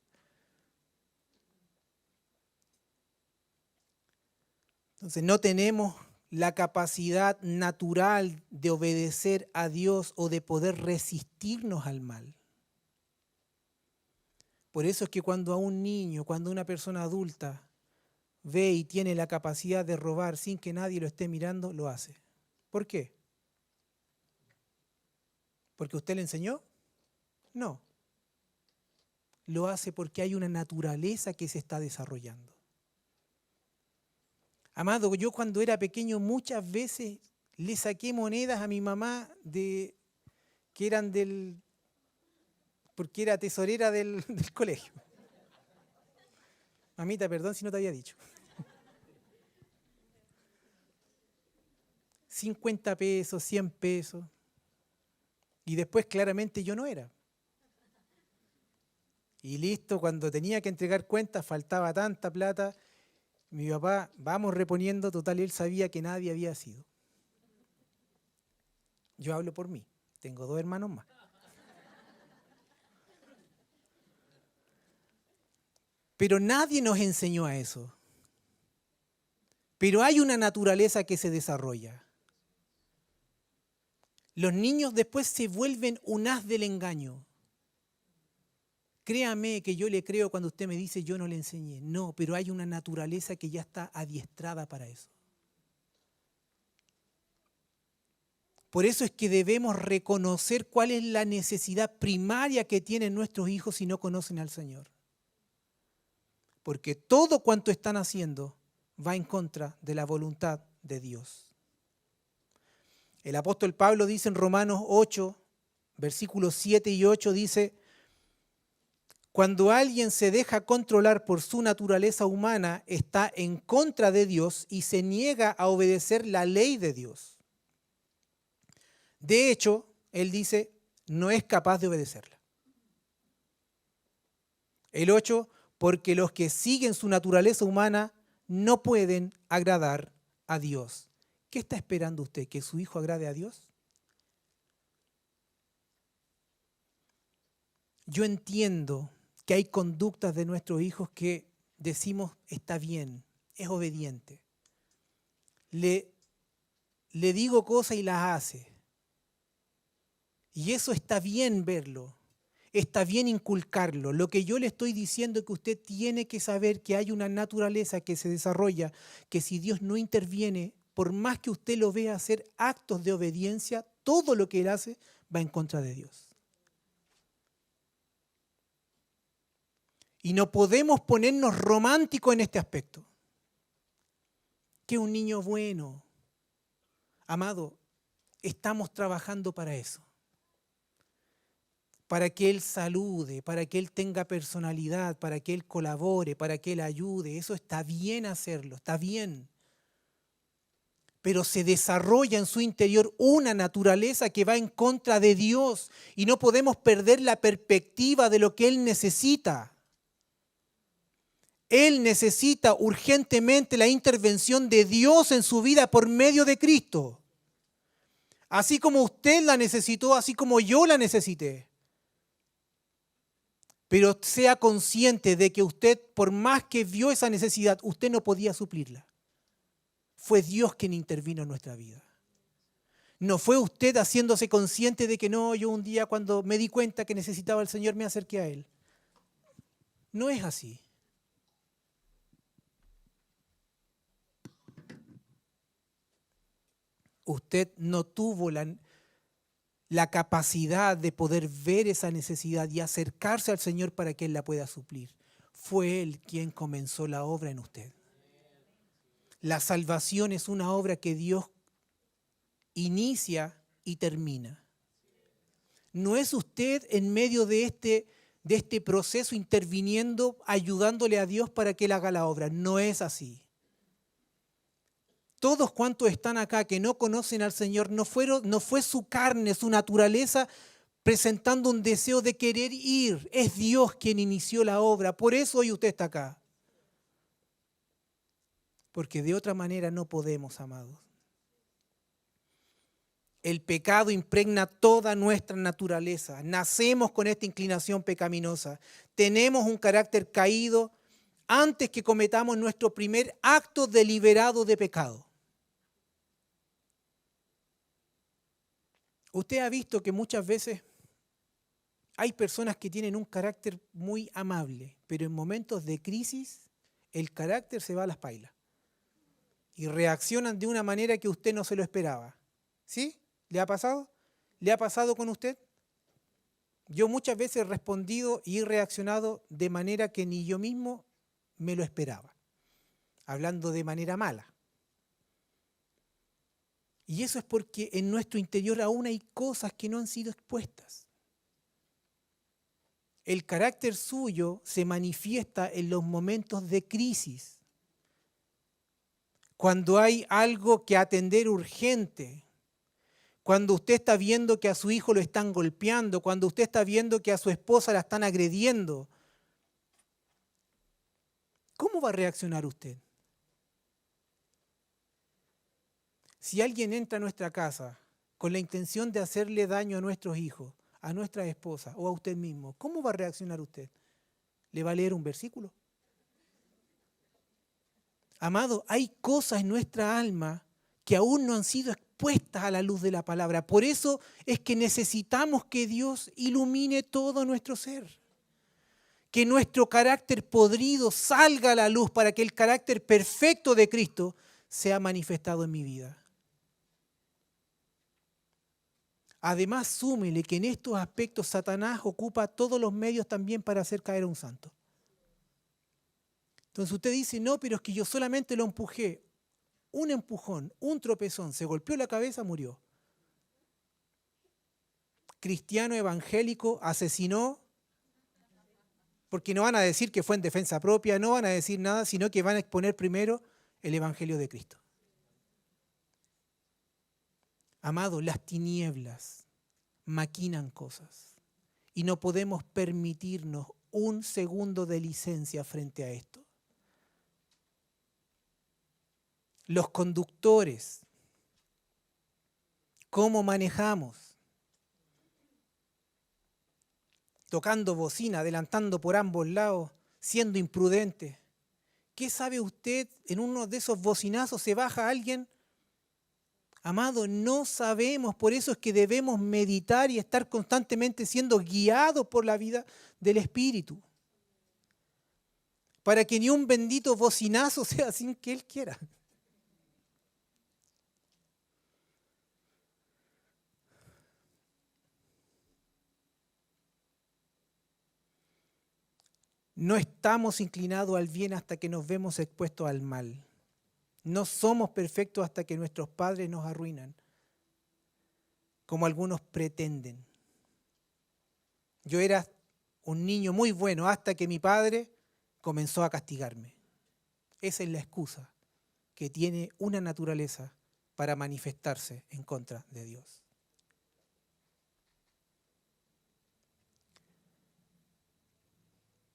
Entonces no tenemos la capacidad natural de obedecer a Dios o de poder resistirnos al mal. Por eso es que cuando a un niño, cuando una persona adulta ve y tiene la capacidad de robar sin que nadie lo esté mirando, lo hace. ¿Por qué? ¿Porque usted le enseñó? No. Lo hace porque hay una naturaleza que se está desarrollando. Amado, yo cuando era pequeño muchas veces le saqué monedas a mi mamá que eran porque era tesorera del colegio. Mamita, perdón si no te había dicho. 50 pesos, 100 pesos. Y después claramente yo no era. Y listo, cuando tenía que entregar cuentas, faltaba tanta plata. Mi papá, vamos reponiendo, total, él sabía que nadie había sido. Yo hablo por mí, tengo 2 hermanos más. Pero nadie nos enseñó a eso. Pero hay una naturaleza que se desarrolla. Los niños después se vuelven un haz del engaño. Créame que yo le creo cuando usted me dice yo no le enseñé. No, pero hay una naturaleza que ya está adiestrada para eso. Por eso es que debemos reconocer cuál es la necesidad primaria que tienen nuestros hijos si no conocen al Señor. Porque todo cuanto están haciendo va en contra de la voluntad de Dios. El apóstol Pablo dice en Romanos 8, versículos 7 y 8, dice: cuando alguien se deja controlar por su naturaleza humana, está en contra de Dios y se niega a obedecer la ley de Dios. De hecho, él dice, no es capaz de obedecerla. El 8, porque los que siguen su naturaleza humana no pueden agradar a Dios. ¿Qué está esperando usted? ¿Que su hijo agrade a Dios? Yo entiendo que hay conductas de nuestros hijos que decimos está bien, es obediente. Le digo cosas y las hace. Y eso está bien verlo, está bien inculcarlo. Lo que yo le estoy diciendo es que usted tiene que saber que hay una naturaleza que se desarrolla, que si Dios no interviene, por más que usted lo vea hacer actos de obediencia, todo lo que él hace va en contra de Dios. Y no podemos ponernos románticos en este aspecto. Que un niño bueno, amado, estamos trabajando para eso. Para que él salude, para que él tenga personalidad, para que él colabore, para que él ayude. Eso está bien hacerlo, está bien. Pero se desarrolla en su interior una naturaleza que va en contra de Dios y no podemos perder la perspectiva de lo que él necesita. Él necesita urgentemente la intervención de Dios en su vida por medio de Cristo. Así como usted la necesitó, así como yo la necesité. Pero sea consciente de que usted, por más que vio esa necesidad, usted no podía suplirla. Fue Dios quien intervino en nuestra vida. No fue usted haciéndose consciente de que no, yo un día cuando me di cuenta que necesitaba al Señor me acerqué a Él. No es así. Usted no tuvo la capacidad de poder ver esa necesidad y acercarse al Señor para que Él la pueda suplir. Fue Él quien comenzó la obra en usted. La salvación es una obra que Dios inicia y termina. No es usted en medio de este proceso interviniendo, ayudándole a Dios para que Él haga la obra. No es así. Todos cuantos están acá que no conocen al Señor, no fue su carne, su naturaleza presentando un deseo de querer ir. Es Dios quien inició la obra. Por eso hoy usted está acá. Porque de otra manera no podemos, amados. El pecado impregna toda nuestra naturaleza. Nacemos con esta inclinación pecaminosa. Tenemos un carácter caído antes que cometamos nuestro primer acto deliberado de pecado. Usted ha visto que muchas veces hay personas que tienen un carácter muy amable, pero en momentos de crisis el carácter se va a las pailas y reaccionan de una manera que usted no se lo esperaba. ¿Sí? ¿Le ha pasado? ¿Le ha pasado con usted? Yo muchas veces he respondido y he reaccionado de manera que ni yo mismo me lo esperaba, hablando de manera mala. Y eso es porque en nuestro interior aún hay cosas que no han sido expuestas. El carácter suyo se manifiesta en los momentos de crisis, cuando hay algo que atender urgente, cuando usted está viendo que a su hijo lo están golpeando, cuando usted está viendo que a su esposa la están agrediendo, ¿cómo va a reaccionar usted? Si alguien entra a nuestra casa con la intención de hacerle daño a nuestros hijos, a nuestra esposa o a usted mismo, ¿cómo va a reaccionar usted? ¿Le va a leer un versículo? Amado, hay cosas en nuestra alma que aún no han sido expuestas a la luz de la palabra. Por eso es que necesitamos que Dios ilumine todo nuestro ser. Que nuestro carácter podrido salga a la luz para que el carácter perfecto de Cristo sea manifestado en mi vida. Además, súmele que en estos aspectos Satanás ocupa todos los medios también para hacer caer a un santo. Entonces usted dice, no, pero es que yo solamente lo empujé. Un empujón, un tropezón, se golpeó la cabeza, murió. Cristiano evangélico asesinó, porque no van a decir que fue en defensa propia, no van a decir nada, sino que van a exponer primero el evangelio de Cristo. Amado, las tinieblas maquinan cosas y no podemos permitirnos un segundo de licencia frente a esto. Los conductores, ¿cómo manejamos? Tocando bocina, adelantando por ambos lados, siendo imprudentes. ¿Qué sabe usted? En uno de esos bocinazos se baja alguien. Amado, no sabemos, por eso es que debemos meditar y estar constantemente siendo guiados por la vida del Espíritu. Para que ni un bendito bocinazo sea sin que Él quiera. No estamos inclinados al bien hasta que nos vemos expuestos al mal. No somos perfectos hasta que nuestros padres nos arruinan, como algunos pretenden. Yo era un niño muy bueno hasta que mi padre comenzó a castigarme. Esa es la excusa que tiene una naturaleza para manifestarse en contra de Dios.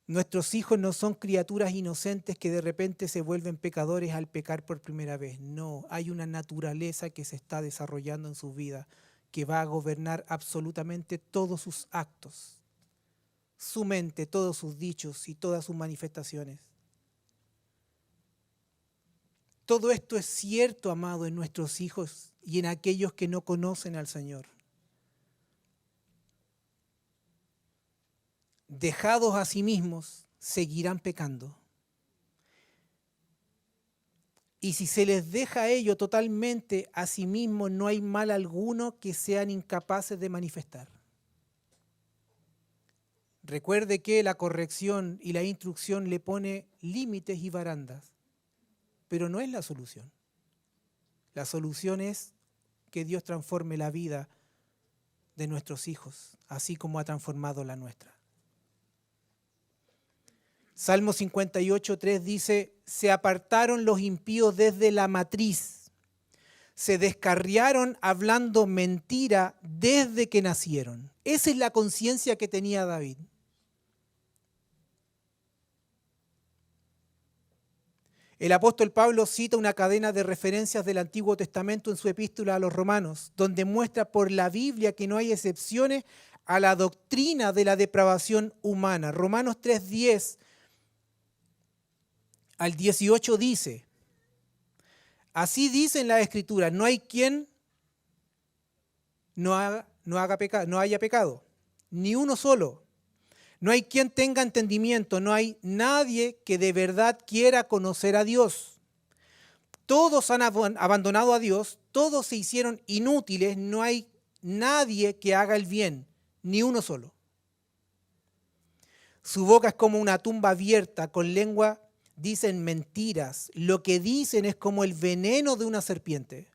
Nuestros hijos no son criaturas inocentes que de repente se vuelven pecadores al pecar por primera vez. No, hay una naturaleza que se está desarrollando en su vida que va a gobernar absolutamente todos sus actos, su mente, todos sus dichos y todas sus manifestaciones. Todo esto es cierto, amado, en nuestros hijos y en aquellos que no conocen al Señor. Dejados a sí mismos, seguirán pecando. Y si se les deja a ellos totalmente a sí mismos, no hay mal alguno que sean incapaces de manifestar. Recuerde que la corrección y la instrucción le pone límites y barandas, pero no es la solución. La solución es que Dios transforme la vida de nuestros hijos, así como ha transformado la nuestra. Salmo 58:3 dice, se apartaron los impíos desde la matriz, se descarriaron hablando mentira desde que nacieron. Esa es la conciencia que tenía David. El apóstol Pablo cita una cadena de referencias del Antiguo Testamento en su epístola a los Romanos, donde muestra por la Biblia que no hay excepciones a la doctrina de la depravación humana. Romanos 3:10 al 18 dice, así dice en la Escritura, no hay quien no haya pecado, ni uno solo. No hay quien tenga entendimiento, no hay nadie que de verdad quiera conocer a Dios. Todos han abandonado a Dios, todos se hicieron inútiles, no hay nadie que haga el bien, ni uno solo. Su boca es como una tumba abierta, con lengua dicen mentiras, lo que dicen es como el veneno de una serpiente.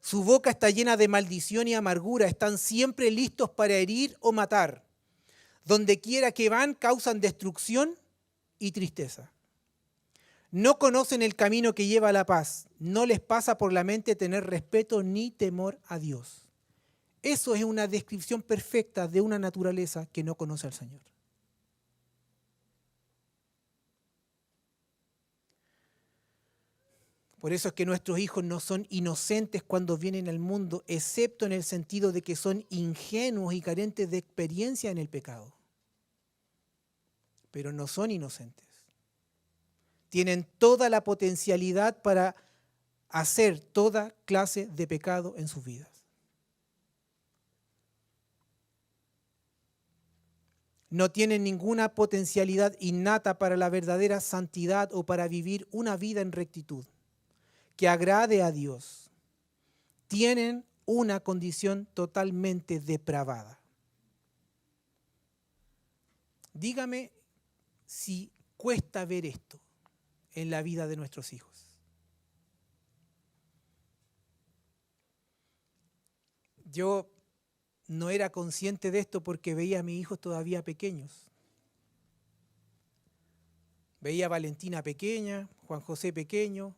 Su boca está llena de maldición y amargura, están siempre listos para herir o matar. Donde quiera que van causan destrucción y tristeza. No conocen el camino que lleva a la paz. No les pasa por la mente tener respeto ni temor a Dios. Eso es una descripción perfecta de una naturaleza que no conoce al Señor. Por eso es que nuestros hijos no son inocentes cuando vienen al mundo, excepto en el sentido de que son ingenuos y carentes de experiencia en el pecado. Pero no son inocentes. Tienen toda la potencialidad para hacer toda clase de pecado en sus vidas. No tienen ninguna potencialidad innata para la verdadera santidad o para vivir una vida en rectitud que agrade a Dios. Tienen una condición totalmente depravada. Dígame si cuesta ver esto en la vida de nuestros hijos. Yo no era consciente de esto porque veía a mis hijos todavía pequeños. Veía a Valentina pequeña, Juan José pequeño,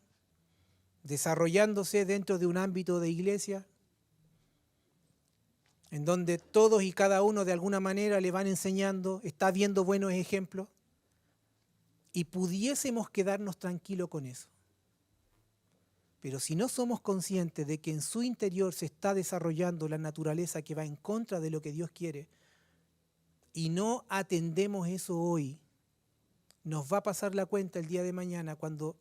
desarrollándose dentro de un ámbito de iglesia, en donde todos y cada uno de alguna manera le van enseñando, está viendo buenos ejemplos, y pudiésemos quedarnos tranquilos con eso. Pero si no somos conscientes de que en su interior se está desarrollando la naturaleza que va en contra de lo que Dios quiere, y no atendemos eso hoy, nos va a pasar la cuenta el día de mañana cuando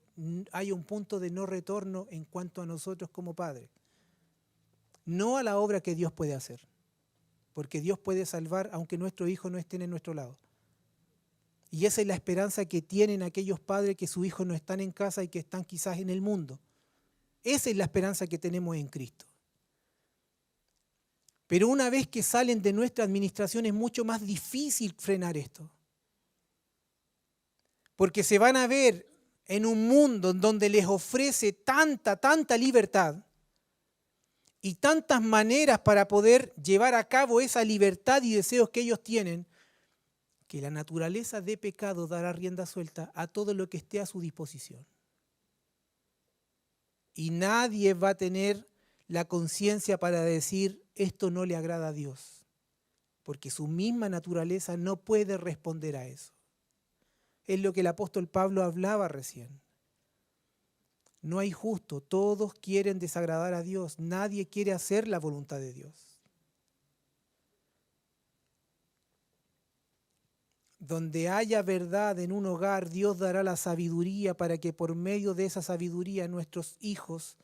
haya un punto de no retorno en cuanto a nosotros como padres. No a la obra que Dios puede hacer, porque Dios puede salvar aunque nuestros hijos no estén en nuestro lado. Y esa es la esperanza que tienen aquellos padres que sus hijos no están en casa y que están quizás en el mundo. Esa es la esperanza que tenemos en Cristo. Pero una vez que salen de nuestra administración es mucho más difícil frenar esto. Porque se van a ver en un mundo en donde les ofrece tanta libertad y tantas maneras para poder llevar a cabo esa libertad y deseos que ellos tienen, que la naturaleza de pecado dará rienda suelta a todo lo que esté a su disposición. Y nadie va a tener la conciencia para decir esto no le agrada a Dios, porque su misma naturaleza no puede responder a eso. Es lo que el apóstol Pablo hablaba recién. No hay justo, todos quieren desagradar a Dios, nadie quiere hacer la voluntad de Dios. Donde haya verdad en un hogar, Dios dará la sabiduría para que por medio de esa sabiduría nuestros hijos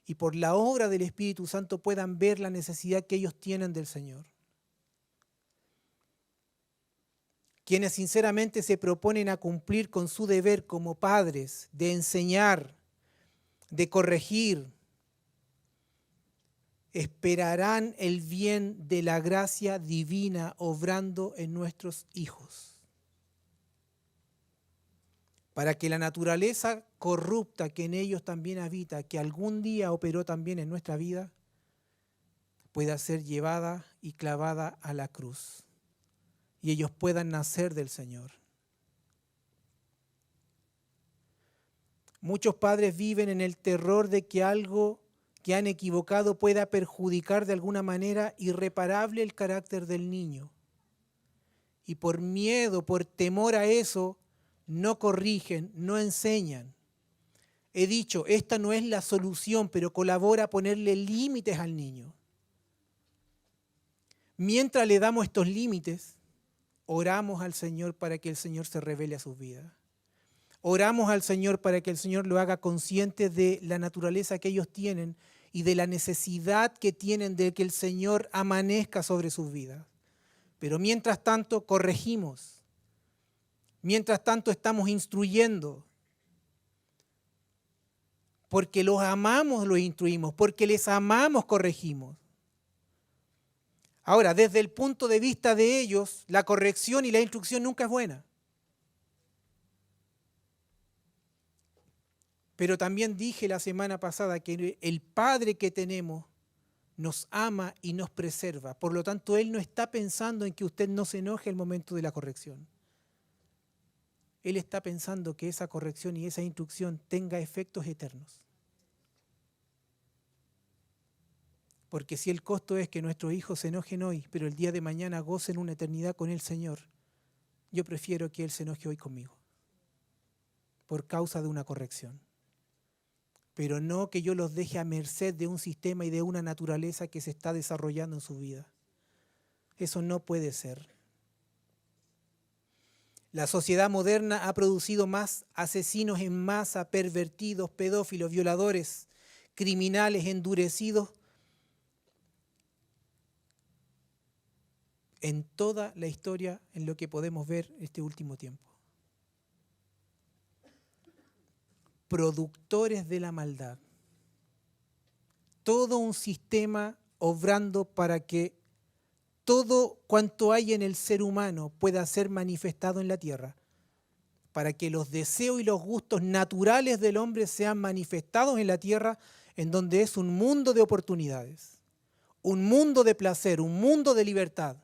y por la obra del Espíritu Santo puedan ver la necesidad que ellos tienen del Señor. Quienes sinceramente se proponen a cumplir con su deber como padres, de enseñar, de corregir, esperarán el bien de la gracia divina obrando en nuestros hijos, para que la naturaleza corrupta que en ellos también habita, que algún día operó también en nuestra vida, pueda ser llevada y clavada a la cruz y ellos puedan nacer del Señor. Muchos padres viven en el terror de que algo que han equivocado pueda perjudicar de alguna manera irreparable el carácter del niño. Y por miedo, por temor a eso, no corrigen, no enseñan. He dicho, esta no es la solución, pero colabora a ponerle límites al niño. Mientras le damos estos límites, oramos al Señor para que el Señor se revele a sus vidas. Oramos al Señor para que el Señor lo haga consciente de la naturaleza que ellos tienen y de la necesidad que tienen de que el Señor amanezca sobre sus vidas. Pero mientras tanto corregimos, mientras tanto estamos instruyendo, porque los amamos los instruimos, porque les amamos corregimos. Ahora, desde el punto de vista de ellos, la corrección y la instrucción nunca es buena. Pero también dije la semana pasada que el Padre que tenemos nos ama y nos preserva. Por lo tanto, Él no está pensando en que usted no se enoje al momento de la corrección. Él está pensando que esa corrección y esa instrucción tenga efectos eternos. Porque si el costo es que nuestros hijos se enojen hoy, pero el día de mañana gocen una eternidad con el Señor, yo prefiero que Él se enoje hoy conmigo, por causa de una corrección. Pero no que yo los deje a merced de un sistema y de una naturaleza que se está desarrollando en su vida. Eso no puede ser. La sociedad moderna ha producido más asesinos en masa, pervertidos, pedófilos, violadores, criminales endurecidos en toda la historia, en lo que podemos ver este último tiempo. Productores de la maldad. Todo un sistema obrando para que todo cuanto hay en el ser humano pueda ser manifestado en la tierra, para que los deseos y los gustos naturales del hombre sean manifestados en la tierra, en donde es un mundo de oportunidades, un mundo de placer, un mundo de libertad.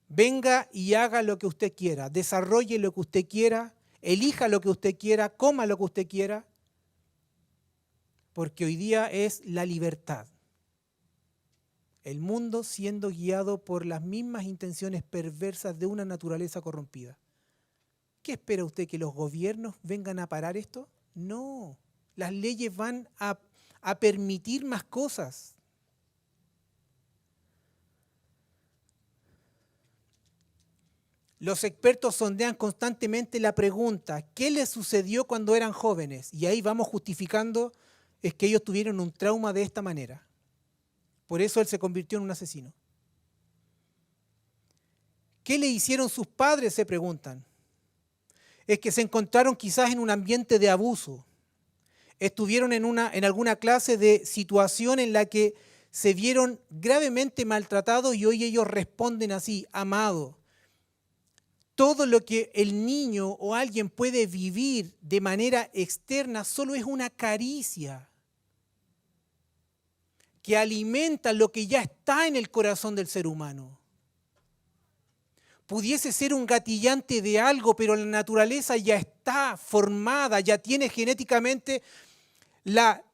Venga y haga lo que usted quiera, desarrolle lo que usted quiera, elija lo que usted quiera, coma lo que usted quiera, porque hoy día es la libertad. El mundo siendo guiado por las mismas intenciones perversas de una naturaleza corrompida. ¿Qué espera usted? ¿Que los gobiernos vengan a parar esto? No, las leyes van a permitir más cosas. Los expertos sondean constantemente la pregunta, ¿qué les sucedió cuando eran jóvenes? Y ahí vamos justificando, es que ellos tuvieron un trauma de esta manera. Por eso él se convirtió en un asesino. ¿Qué le hicieron sus padres? Se preguntan. Es que se encontraron quizás en un ambiente de abuso. Estuvieron en alguna clase de situación en la que se vieron gravemente maltratados y hoy ellos responden así, amado. Todo lo que el niño o alguien puede vivir de manera externa solo es una caricia que alimenta lo que ya está en el corazón del ser humano. Pudiese ser un gatillante de algo, pero la naturaleza ya está formada, ya tiene genéticamente la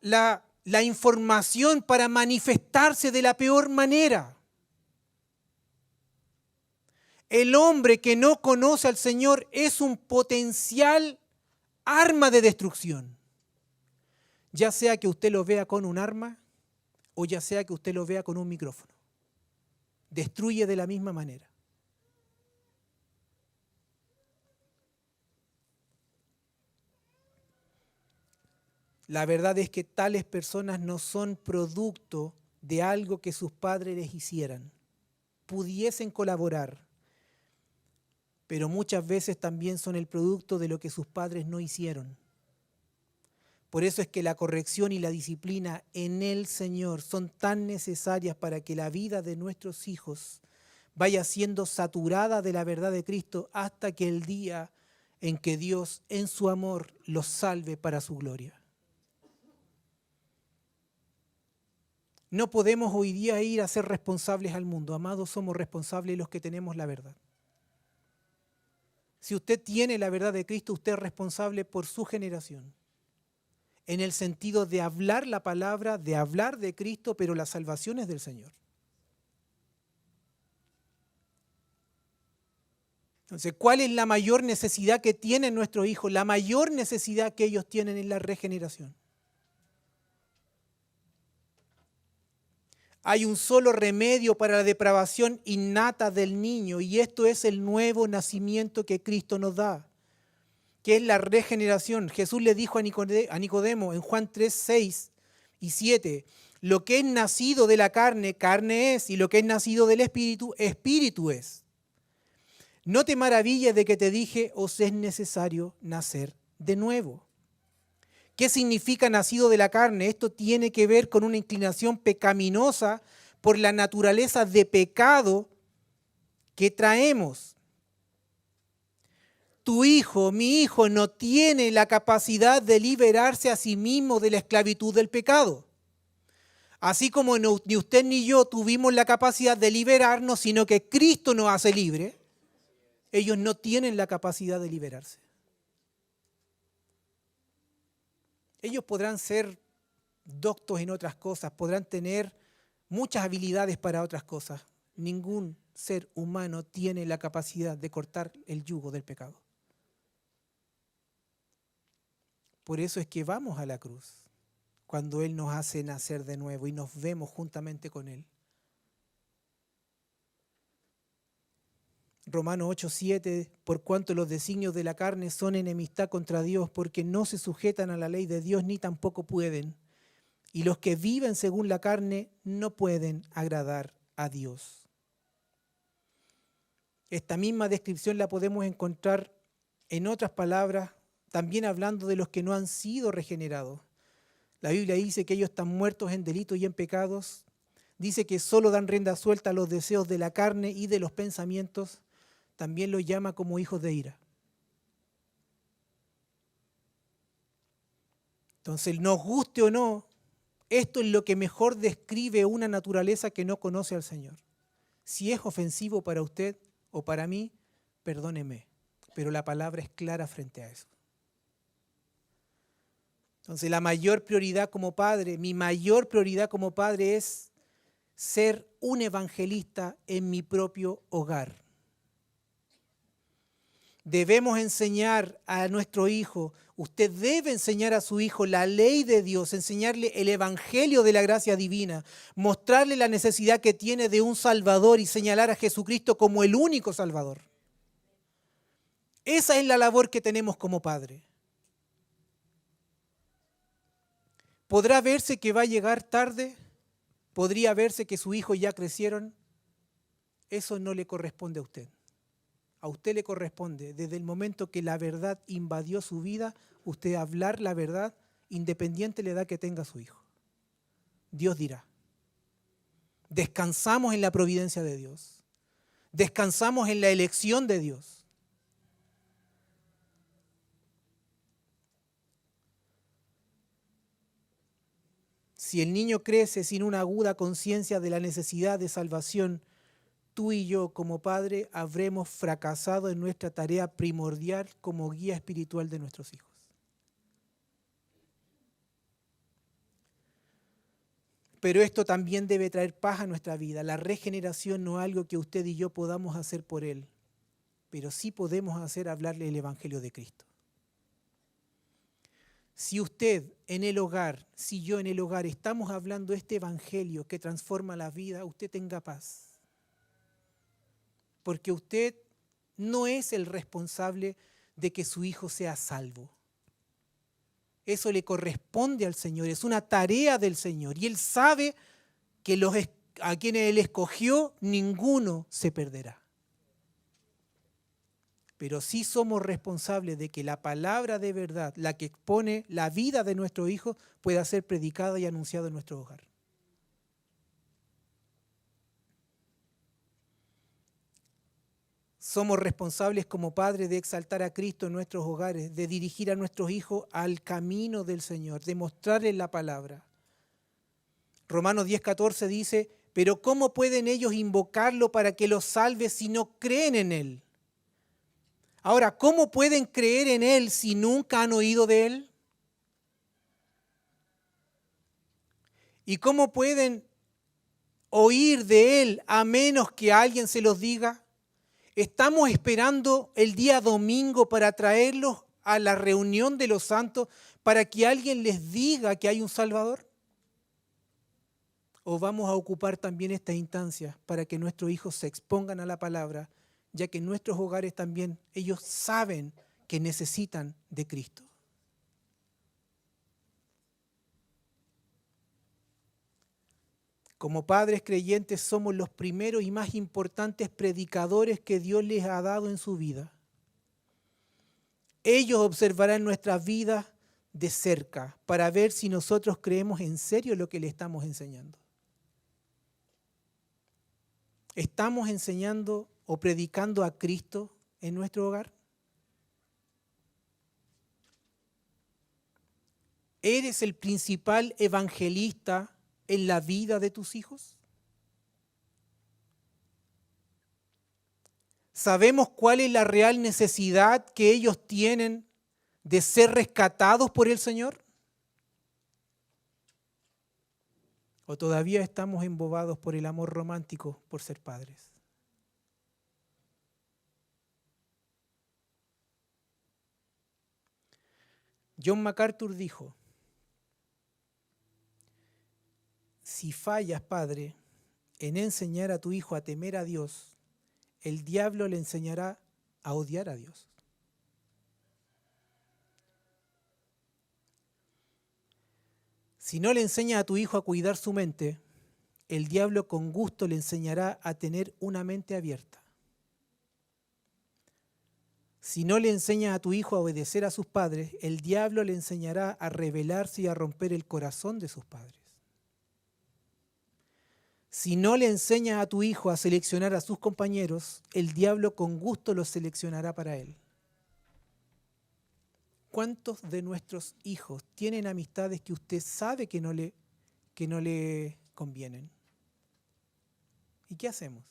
información para manifestarse de la peor manera. El hombre que no conoce al Señor es un potencial arma de destrucción. Ya sea que usted lo vea con un arma, o ya sea que usted lo vea con un micrófono. Destruye de la misma manera. La verdad es que tales personas no son producto de algo que sus padres les hicieran. Pudiesen colaborar, pero muchas veces también son el producto de lo que sus padres no hicieron. Por eso es que la corrección y la disciplina en el Señor son tan necesarias para que la vida de nuestros hijos vaya siendo saturada de la verdad de Cristo hasta que el día en que Dios en su amor los salve para su gloria. No podemos hoy día ir a ser responsables al mundo. Amados, somos responsables los que tenemos la verdad. Si usted tiene la verdad de Cristo, usted es responsable por su generación. En el sentido de hablar la palabra, de hablar de Cristo, pero la salvación es del Señor. Entonces, ¿cuál es la mayor necesidad que tienen nuestros hijos? La mayor necesidad que ellos tienen es la regeneración. Hay un solo remedio para la depravación innata del niño y esto es el nuevo nacimiento que Cristo nos da, que es la regeneración. Jesús le dijo a Nicodemo en Juan 3, 6 y 7, lo que es nacido de la carne, carne es, y lo que es nacido del Espíritu, Espíritu es. No te maravilles de que te dije, os es necesario nacer de nuevo. ¿Qué significa nacido de la carne? Esto tiene que ver con una inclinación pecaminosa por la naturaleza de pecado que traemos. Tu hijo, mi hijo, no tiene la capacidad de liberarse a sí mismo de la esclavitud del pecado. Así como ni usted ni yo tuvimos la capacidad de liberarnos, sino que Cristo nos hace libre. ellos no tienen la capacidad de liberarse. Ellos podrán ser doctos en otras cosas, podrán tener muchas habilidades para otras cosas. Ningún ser humano tiene la capacidad de cortar el yugo del pecado. Por eso es que vamos a la cruz, cuando Él nos hace nacer de nuevo y nos vemos juntamente con Él. Romanos 8:7, por cuanto los designios de la carne son enemistad contra Dios, porque no se sujetan a la ley de Dios ni tampoco pueden. Y los que viven según la carne no pueden agradar a Dios. Esta misma descripción la podemos encontrar en otras palabras, también hablando de los que no han sido regenerados. La Biblia dice que ellos están muertos en delitos y en pecados. Dice que solo dan rienda suelta a los deseos de la carne y de los pensamientos. También los llama como hijos de ira. Entonces, nos guste o no, esto es lo que mejor describe una naturaleza que no conoce al Señor. Si es ofensivo para usted o para mí, perdóneme, pero la palabra es clara frente a eso. Entonces, la mayor prioridad como padre, mi mayor prioridad como padre es ser un evangelista en mi propio hogar. Debemos enseñar a nuestro hijo, usted debe enseñar a su hijo la ley de Dios, enseñarle el evangelio de la gracia divina, mostrarle la necesidad que tiene de un Salvador y señalar a Jesucristo como el único Salvador. Esa es la labor que tenemos como padre. ¿Podrá verse que va a llegar tarde? ¿Podría verse que sus hijos ya crecieron? Eso no le corresponde a usted. A usted le corresponde, desde el momento que la verdad invadió su vida, usted hablar la verdad independiente de la edad que tenga su hijo. Dios dirá. Descansamos en la providencia de Dios. Descansamos en la elección de Dios. Si el niño crece sin una aguda conciencia de la necesidad de salvación, tú y yo como padre habremos fracasado en nuestra tarea primordial como guía espiritual de nuestros hijos. Pero esto también debe traer paz a nuestra vida. La regeneración no es algo que usted y yo podamos hacer por él, pero sí podemos hacer hablarle el Evangelio de Cristo. Si usted en el hogar, si yo en el hogar estamos hablando este Evangelio que transforma la vida, usted tenga paz. Porque usted no es el responsable de que su hijo sea salvo. Eso le corresponde al Señor, es una tarea del Señor. Y Él sabe que a quienes Él escogió, ninguno se perderá. Pero sí somos responsables de que la palabra de verdad, la que expone la vida de nuestro hijo, pueda ser predicada y anunciada en nuestro hogar. Somos responsables como padres de exaltar a Cristo en nuestros hogares, de dirigir a nuestros hijos al camino del Señor, de mostrarles la palabra. Romanos 10:14 dice, pero ¿cómo pueden ellos invocarlo para que los salve si no creen en Él? Ahora, ¿cómo pueden creer en Él si nunca han oído de Él? ¿Y cómo pueden oír de Él a menos que alguien se los diga? ¿Estamos esperando el día domingo para traerlos a la reunión de los santos para que alguien les diga que hay un Salvador? ¿O vamos a ocupar también estas instancias para que nuestros hijos se expongan a la palabra, ya que en nuestros hogares también ellos saben que necesitan de Cristo? Como padres creyentes somos los primeros y más importantes predicadores que Dios les ha dado en su vida. Ellos observarán nuestras vidas de cerca para ver si nosotros creemos en serio lo que le estamos enseñando. ¿Estamos enseñando o predicando a Cristo en nuestro hogar? ¿Eres el principal evangelista en la vida de tus hijos? ¿Sabemos cuál es la real necesidad que ellos tienen de ser rescatados por el Señor? ¿O todavía estamos embobados por el amor romántico por ser padres? John MacArthur dijo: si fallas, padre, en enseñar a tu hijo a temer a Dios, el diablo le enseñará a odiar a Dios. Si no le enseñas a tu hijo a cuidar su mente, el diablo con gusto le enseñará a tener una mente abierta. Si no le enseñas a tu hijo a obedecer a sus padres, el diablo le enseñará a rebelarse y a romper el corazón de sus padres. Si no le enseñas a tu hijo a seleccionar a sus compañeros, el diablo con gusto los seleccionará para él. ¿Cuántos de nuestros hijos tienen amistades que usted sabe que no le convienen? ¿Y qué hacemos?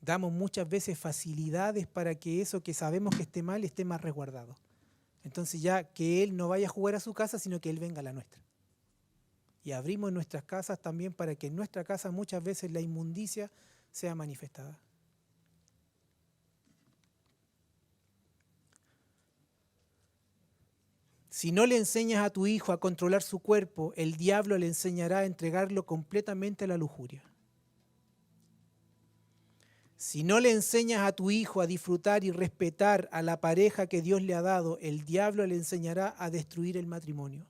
Damos muchas veces facilidades para que eso que sabemos que esté mal esté más resguardado. Entonces ya que él no vaya a jugar a su casa, sino que él venga a la nuestra. Y abrimos nuestras casas también para que en nuestra casa muchas veces la inmundicia sea manifestada. Si no le enseñas a tu hijo a controlar su cuerpo, el diablo le enseñará a entregarlo completamente a la lujuria. Si no le enseñas a tu hijo a disfrutar y respetar a la pareja que Dios le ha dado, el diablo le enseñará a destruir el matrimonio.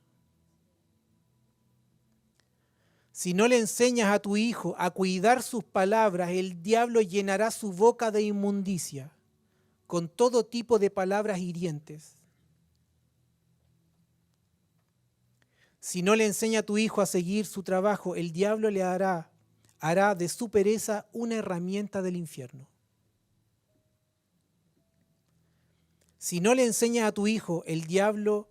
Si no le enseñas a tu hijo a cuidar sus palabras, el diablo llenará su boca de inmundicia, con todo tipo de palabras hirientes. Si no le enseña a tu hijo a seguir su trabajo, el diablo le hará de su pereza una herramienta del infierno. Si no le enseñas a tu hijo, el diablo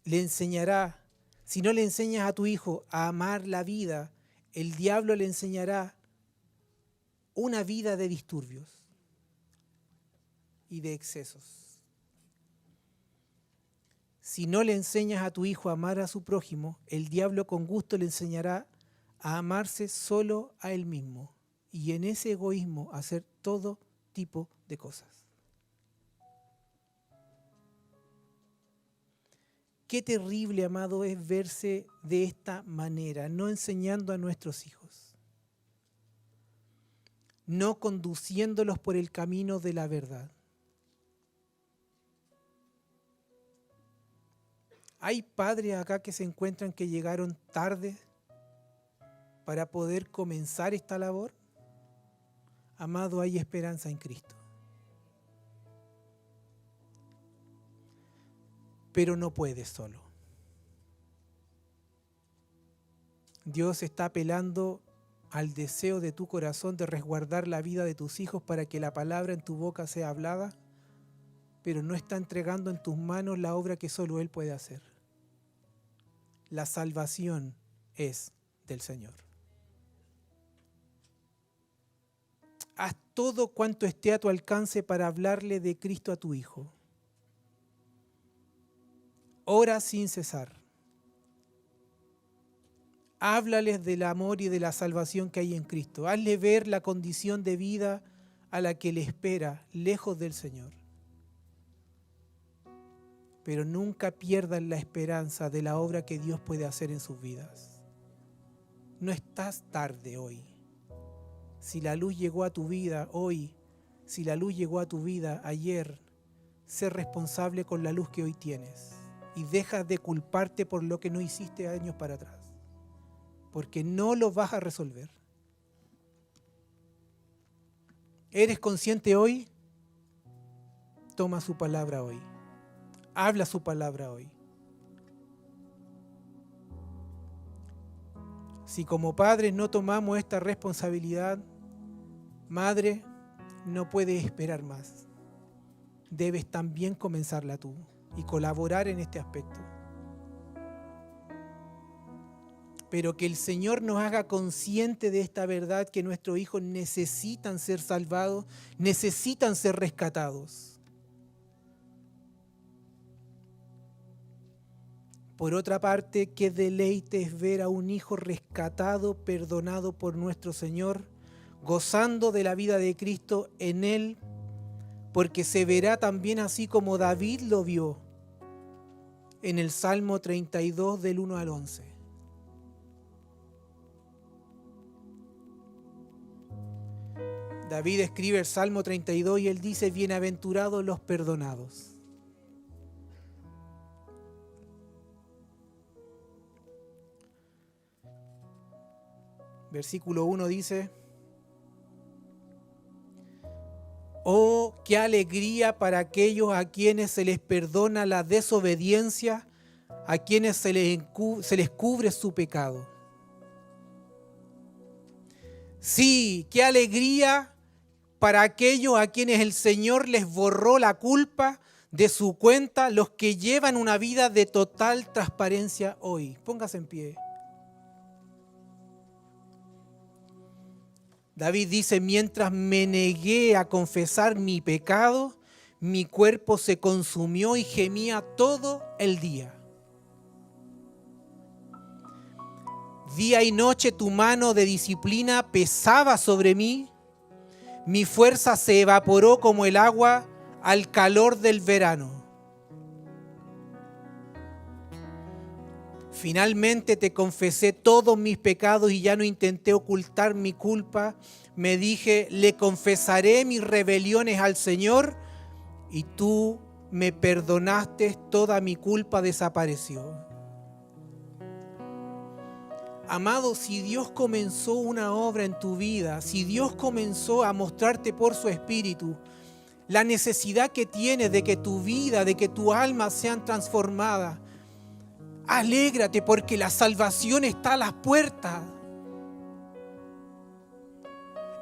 le enseñará. Si no le enseñas a tu hijo a amar la vida, el diablo le enseñará una vida de disturbios y de excesos. Si no le enseñas a tu hijo a amar a su prójimo, el diablo con gusto le enseñará a amarse solo a él mismo y en ese egoísmo hacer todo tipo de cosas. Qué terrible, amado, es verse de esta manera, no enseñando a nuestros hijos, no conduciéndolos por el camino de la verdad. Hay padres acá que se encuentran que llegaron tarde para poder comenzar esta labor. Amado, hay esperanza en Cristo. Pero no puedes solo. Dios está apelando al deseo de tu corazón de resguardar la vida de tus hijos para que la palabra en tu boca sea hablada, pero no está entregando en tus manos la obra que solo Él puede hacer. La salvación es del Señor. Haz todo cuanto esté a tu alcance para hablarle de Cristo a tu hijo. Ora sin cesar. Háblales del amor y de la salvación que hay en Cristo. Hazle ver la condición de vida a la que le espera, lejos del Señor. Pero nunca pierdan la esperanza de la obra que Dios puede hacer en sus vidas. No estás tarde hoy. Si la luz llegó a tu vida hoy, si la luz llegó a tu vida ayer, sé responsable con la luz que hoy tienes y deja de culparte por lo que no hiciste años para atrás, porque no lo vas a resolver. ¿Eres consciente hoy? Toma su palabra hoy. Habla su palabra hoy. Si como padres no tomamos esta responsabilidad, madre, no puedes esperar más. Debes también comenzarla tú y colaborar en este aspecto. pero que el Señor nos haga consciente de esta verdad, que nuestros hijos necesitan ser salvados, necesitan ser rescatados. Por otra parte, qué deleite es ver a un hijo rescatado, perdonado por nuestro Señor, gozando de la vida de Cristo en Él, porque se verá también así como David lo vio en el Salmo 32 del 1 al 11. David escribe el Salmo 32 y él dice: bienaventurados los perdonados. Versículo 1 dice: oh, qué alegría para aquellos a quienes se les perdona la desobediencia, a quienes se les cubre su pecado. Sí, qué alegría para aquellos a quienes el Señor les borró la culpa de su cuenta, los que llevan una vida de total transparencia hoy. Póngase en pie. David dice: mientras me negué a confesar mi pecado, mi cuerpo se consumió y gemía todo el día. Día y noche tu mano de disciplina pesaba sobre mí. Mi fuerza se evaporó como el agua al calor del verano. Finalmente te confesé todos mis pecados y ya no intenté ocultar mi culpa. Me dije: le confesaré mis rebeliones al Señor, y tú me perdonaste, toda mi culpa desapareció. Amado, si Dios comenzó una obra en tu vida, si Dios comenzó a mostrarte por su Espíritu la necesidad que tienes de que tu vida, de que tu alma sean transformadas, alégrate, porque la salvación está a las puertas.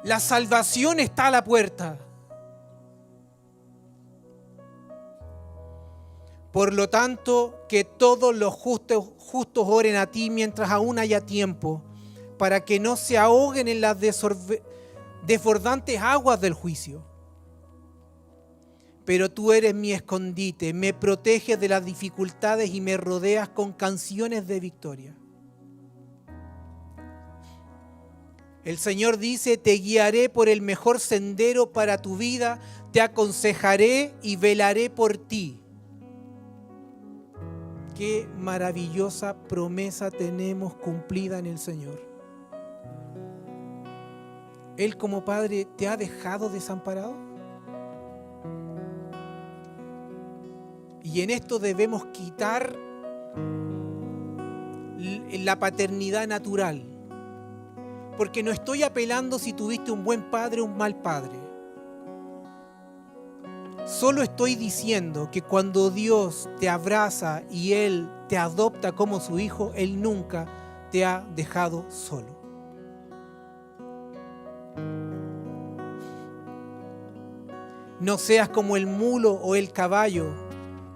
La salvación está a la puerta. Por lo tanto, que todos los justos oren a ti mientras aún haya tiempo, para que no se ahoguen en las desbordantes aguas del juicio. Pero tú eres mi escondite, me proteges de las dificultades y me rodeas con canciones de victoria. El Señor dice: te guiaré por el mejor sendero para tu vida, te aconsejaré y velaré por ti. Qué maravillosa promesa tenemos cumplida en el Señor. Él, como Padre, ¿te ha dejado desamparado? Y en esto debemos quitar la paternidad natural. Porque no estoy apelando si tuviste un buen padre o un mal padre. Solo estoy diciendo que cuando Dios te abraza y Él te adopta como su hijo, Él nunca te ha dejado solo. No seas como el mulo o el caballo,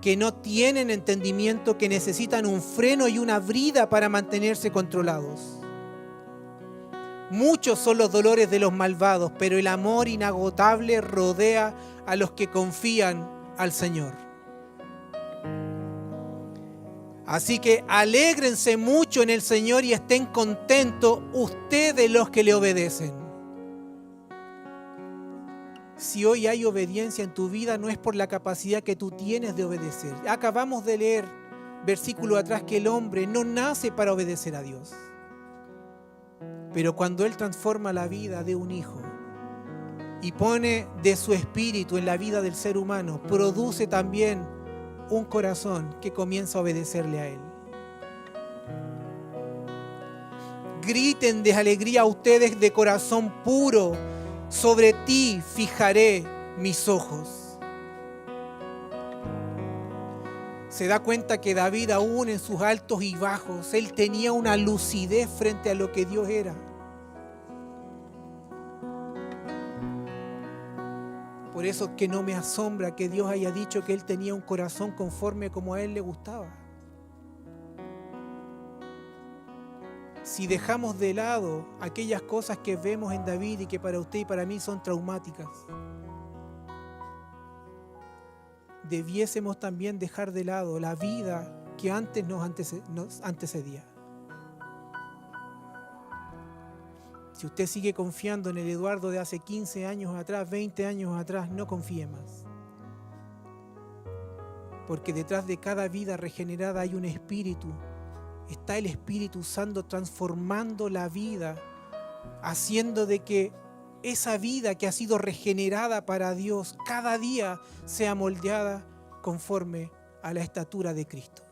que no tienen entendimiento, que necesitan un freno y una brida para mantenerse controlados. Muchos son los dolores de los malvados, pero el amor inagotable rodea a los que confían al Señor. Así que alégrense mucho en el Señor y estén contentos ustedes los que le obedecen. Si hoy hay obediencia en tu vida, no es por la capacidad que tú tienes de obedecer. Acabamos de leer versículo atrás que el hombre no nace para obedecer a Dios. Pero cuando Él transforma la vida de un hijo y pone de su espíritu en la vida del ser humano, produce también un corazón que comienza a obedecerle a Él. Griten de alegría ustedes de corazón puro, sobre ti fijaré mis ojos. Se da cuenta que David, aún en sus altos y bajos, él tenía una lucidez frente a lo que Dios era. Por eso que no me asombra que Dios haya dicho que él tenía un corazón conforme como a él le gustaba. si dejamos de lado aquellas cosas que vemos en David y que para usted y para mí son traumáticas, debiésemos también dejar de lado la vida que antes nos antecedía. Si usted sigue confiando en el Eduardo de hace 15 años atrás, 20 años atrás, no confíe más. Porque detrás de cada vida regenerada hay un espíritu. Está el Espíritu Santo transformando la vida, haciendo de que esa vida que ha sido regenerada para Dios cada día sea moldeada conforme a la estatura de Cristo.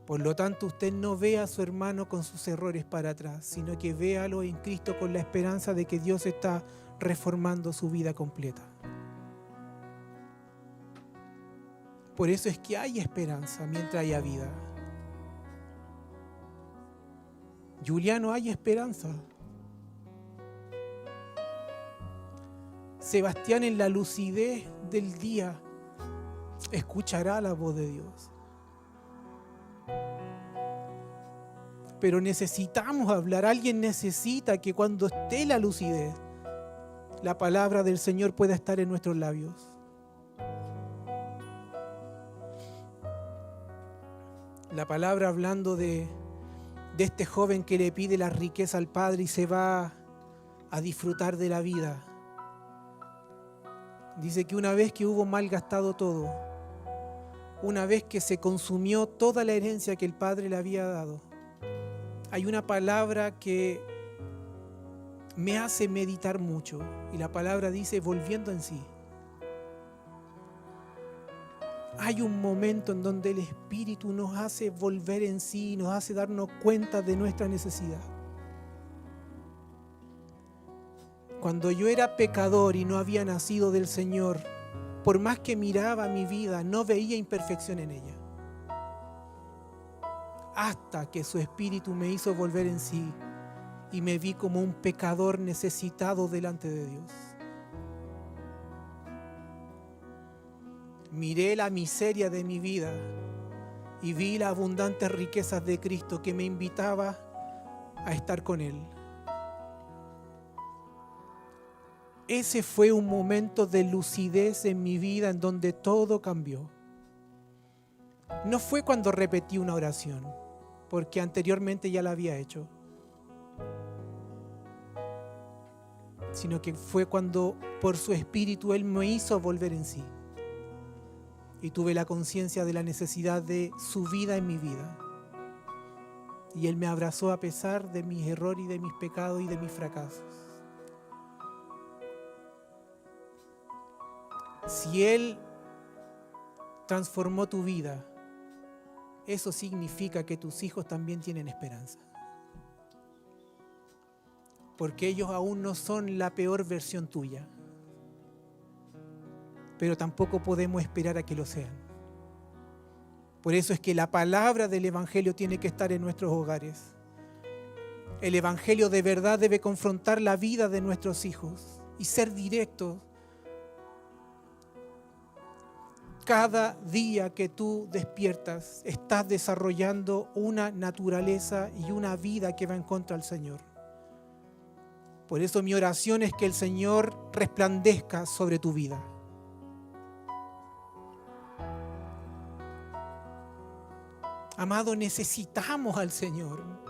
Por lo tanto, usted no vea a su hermano con sus errores para atrás, sino que véalo en Cristo con la esperanza de que Dios está reformando su vida completa. Por eso es que hay esperanza mientras haya vida. Juliano, hay esperanza. Sebastián, en la lucidez del día, escuchará la voz de Dios. Pero necesitamos hablar. Alguien necesita que cuando esté la lucidez, la palabra del Señor pueda estar en nuestros labios. La palabra hablando de este joven que le pide la riqueza al Padre y se va a disfrutar de la vida. Dice que una vez que hubo malgastado todo, una vez que se consumió toda la herencia que el Padre le había dado, hay una palabra que me hace meditar mucho, y la palabra dice volviendo en sí. Hay un momento en donde el Espíritu nos hace volver en sí, nos hace darnos cuenta de nuestra necesidad. Cuando yo era pecador y no había nacido del Señor, por más que miraba mi vida, no veía imperfección en ella. Hasta que su Espíritu me hizo volver en sí y me vi como un pecador necesitado delante de Dios. Miré la miseria de mi vida y vi las abundantes riquezas de Cristo que me invitaba a estar con Él. Ese fue un momento de lucidez en mi vida en donde todo cambió. No fue cuando repetí una oración, porque anteriormente ya la había hecho, sino que fue cuando por su Espíritu Él me hizo volver en sí. Y tuve la conciencia de la necesidad de su vida en mi vida. Y Él me abrazó a pesar de mis errores y de mis pecados y de mis fracasos. Si Él transformó tu vida, eso significa que tus hijos también tienen esperanza. Porque ellos aún no son la peor versión tuya. Pero tampoco podemos esperar a que lo sean. Por eso es que la palabra del Evangelio tiene que estar en nuestros hogares. El Evangelio de verdad debe confrontar la vida de nuestros hijos y ser directo. Cada día que tú despiertas, estás desarrollando una naturaleza y una vida que va en contra del Señor. Por eso mi oración es que el Señor resplandezca sobre tu vida. Amado, necesitamos al Señor.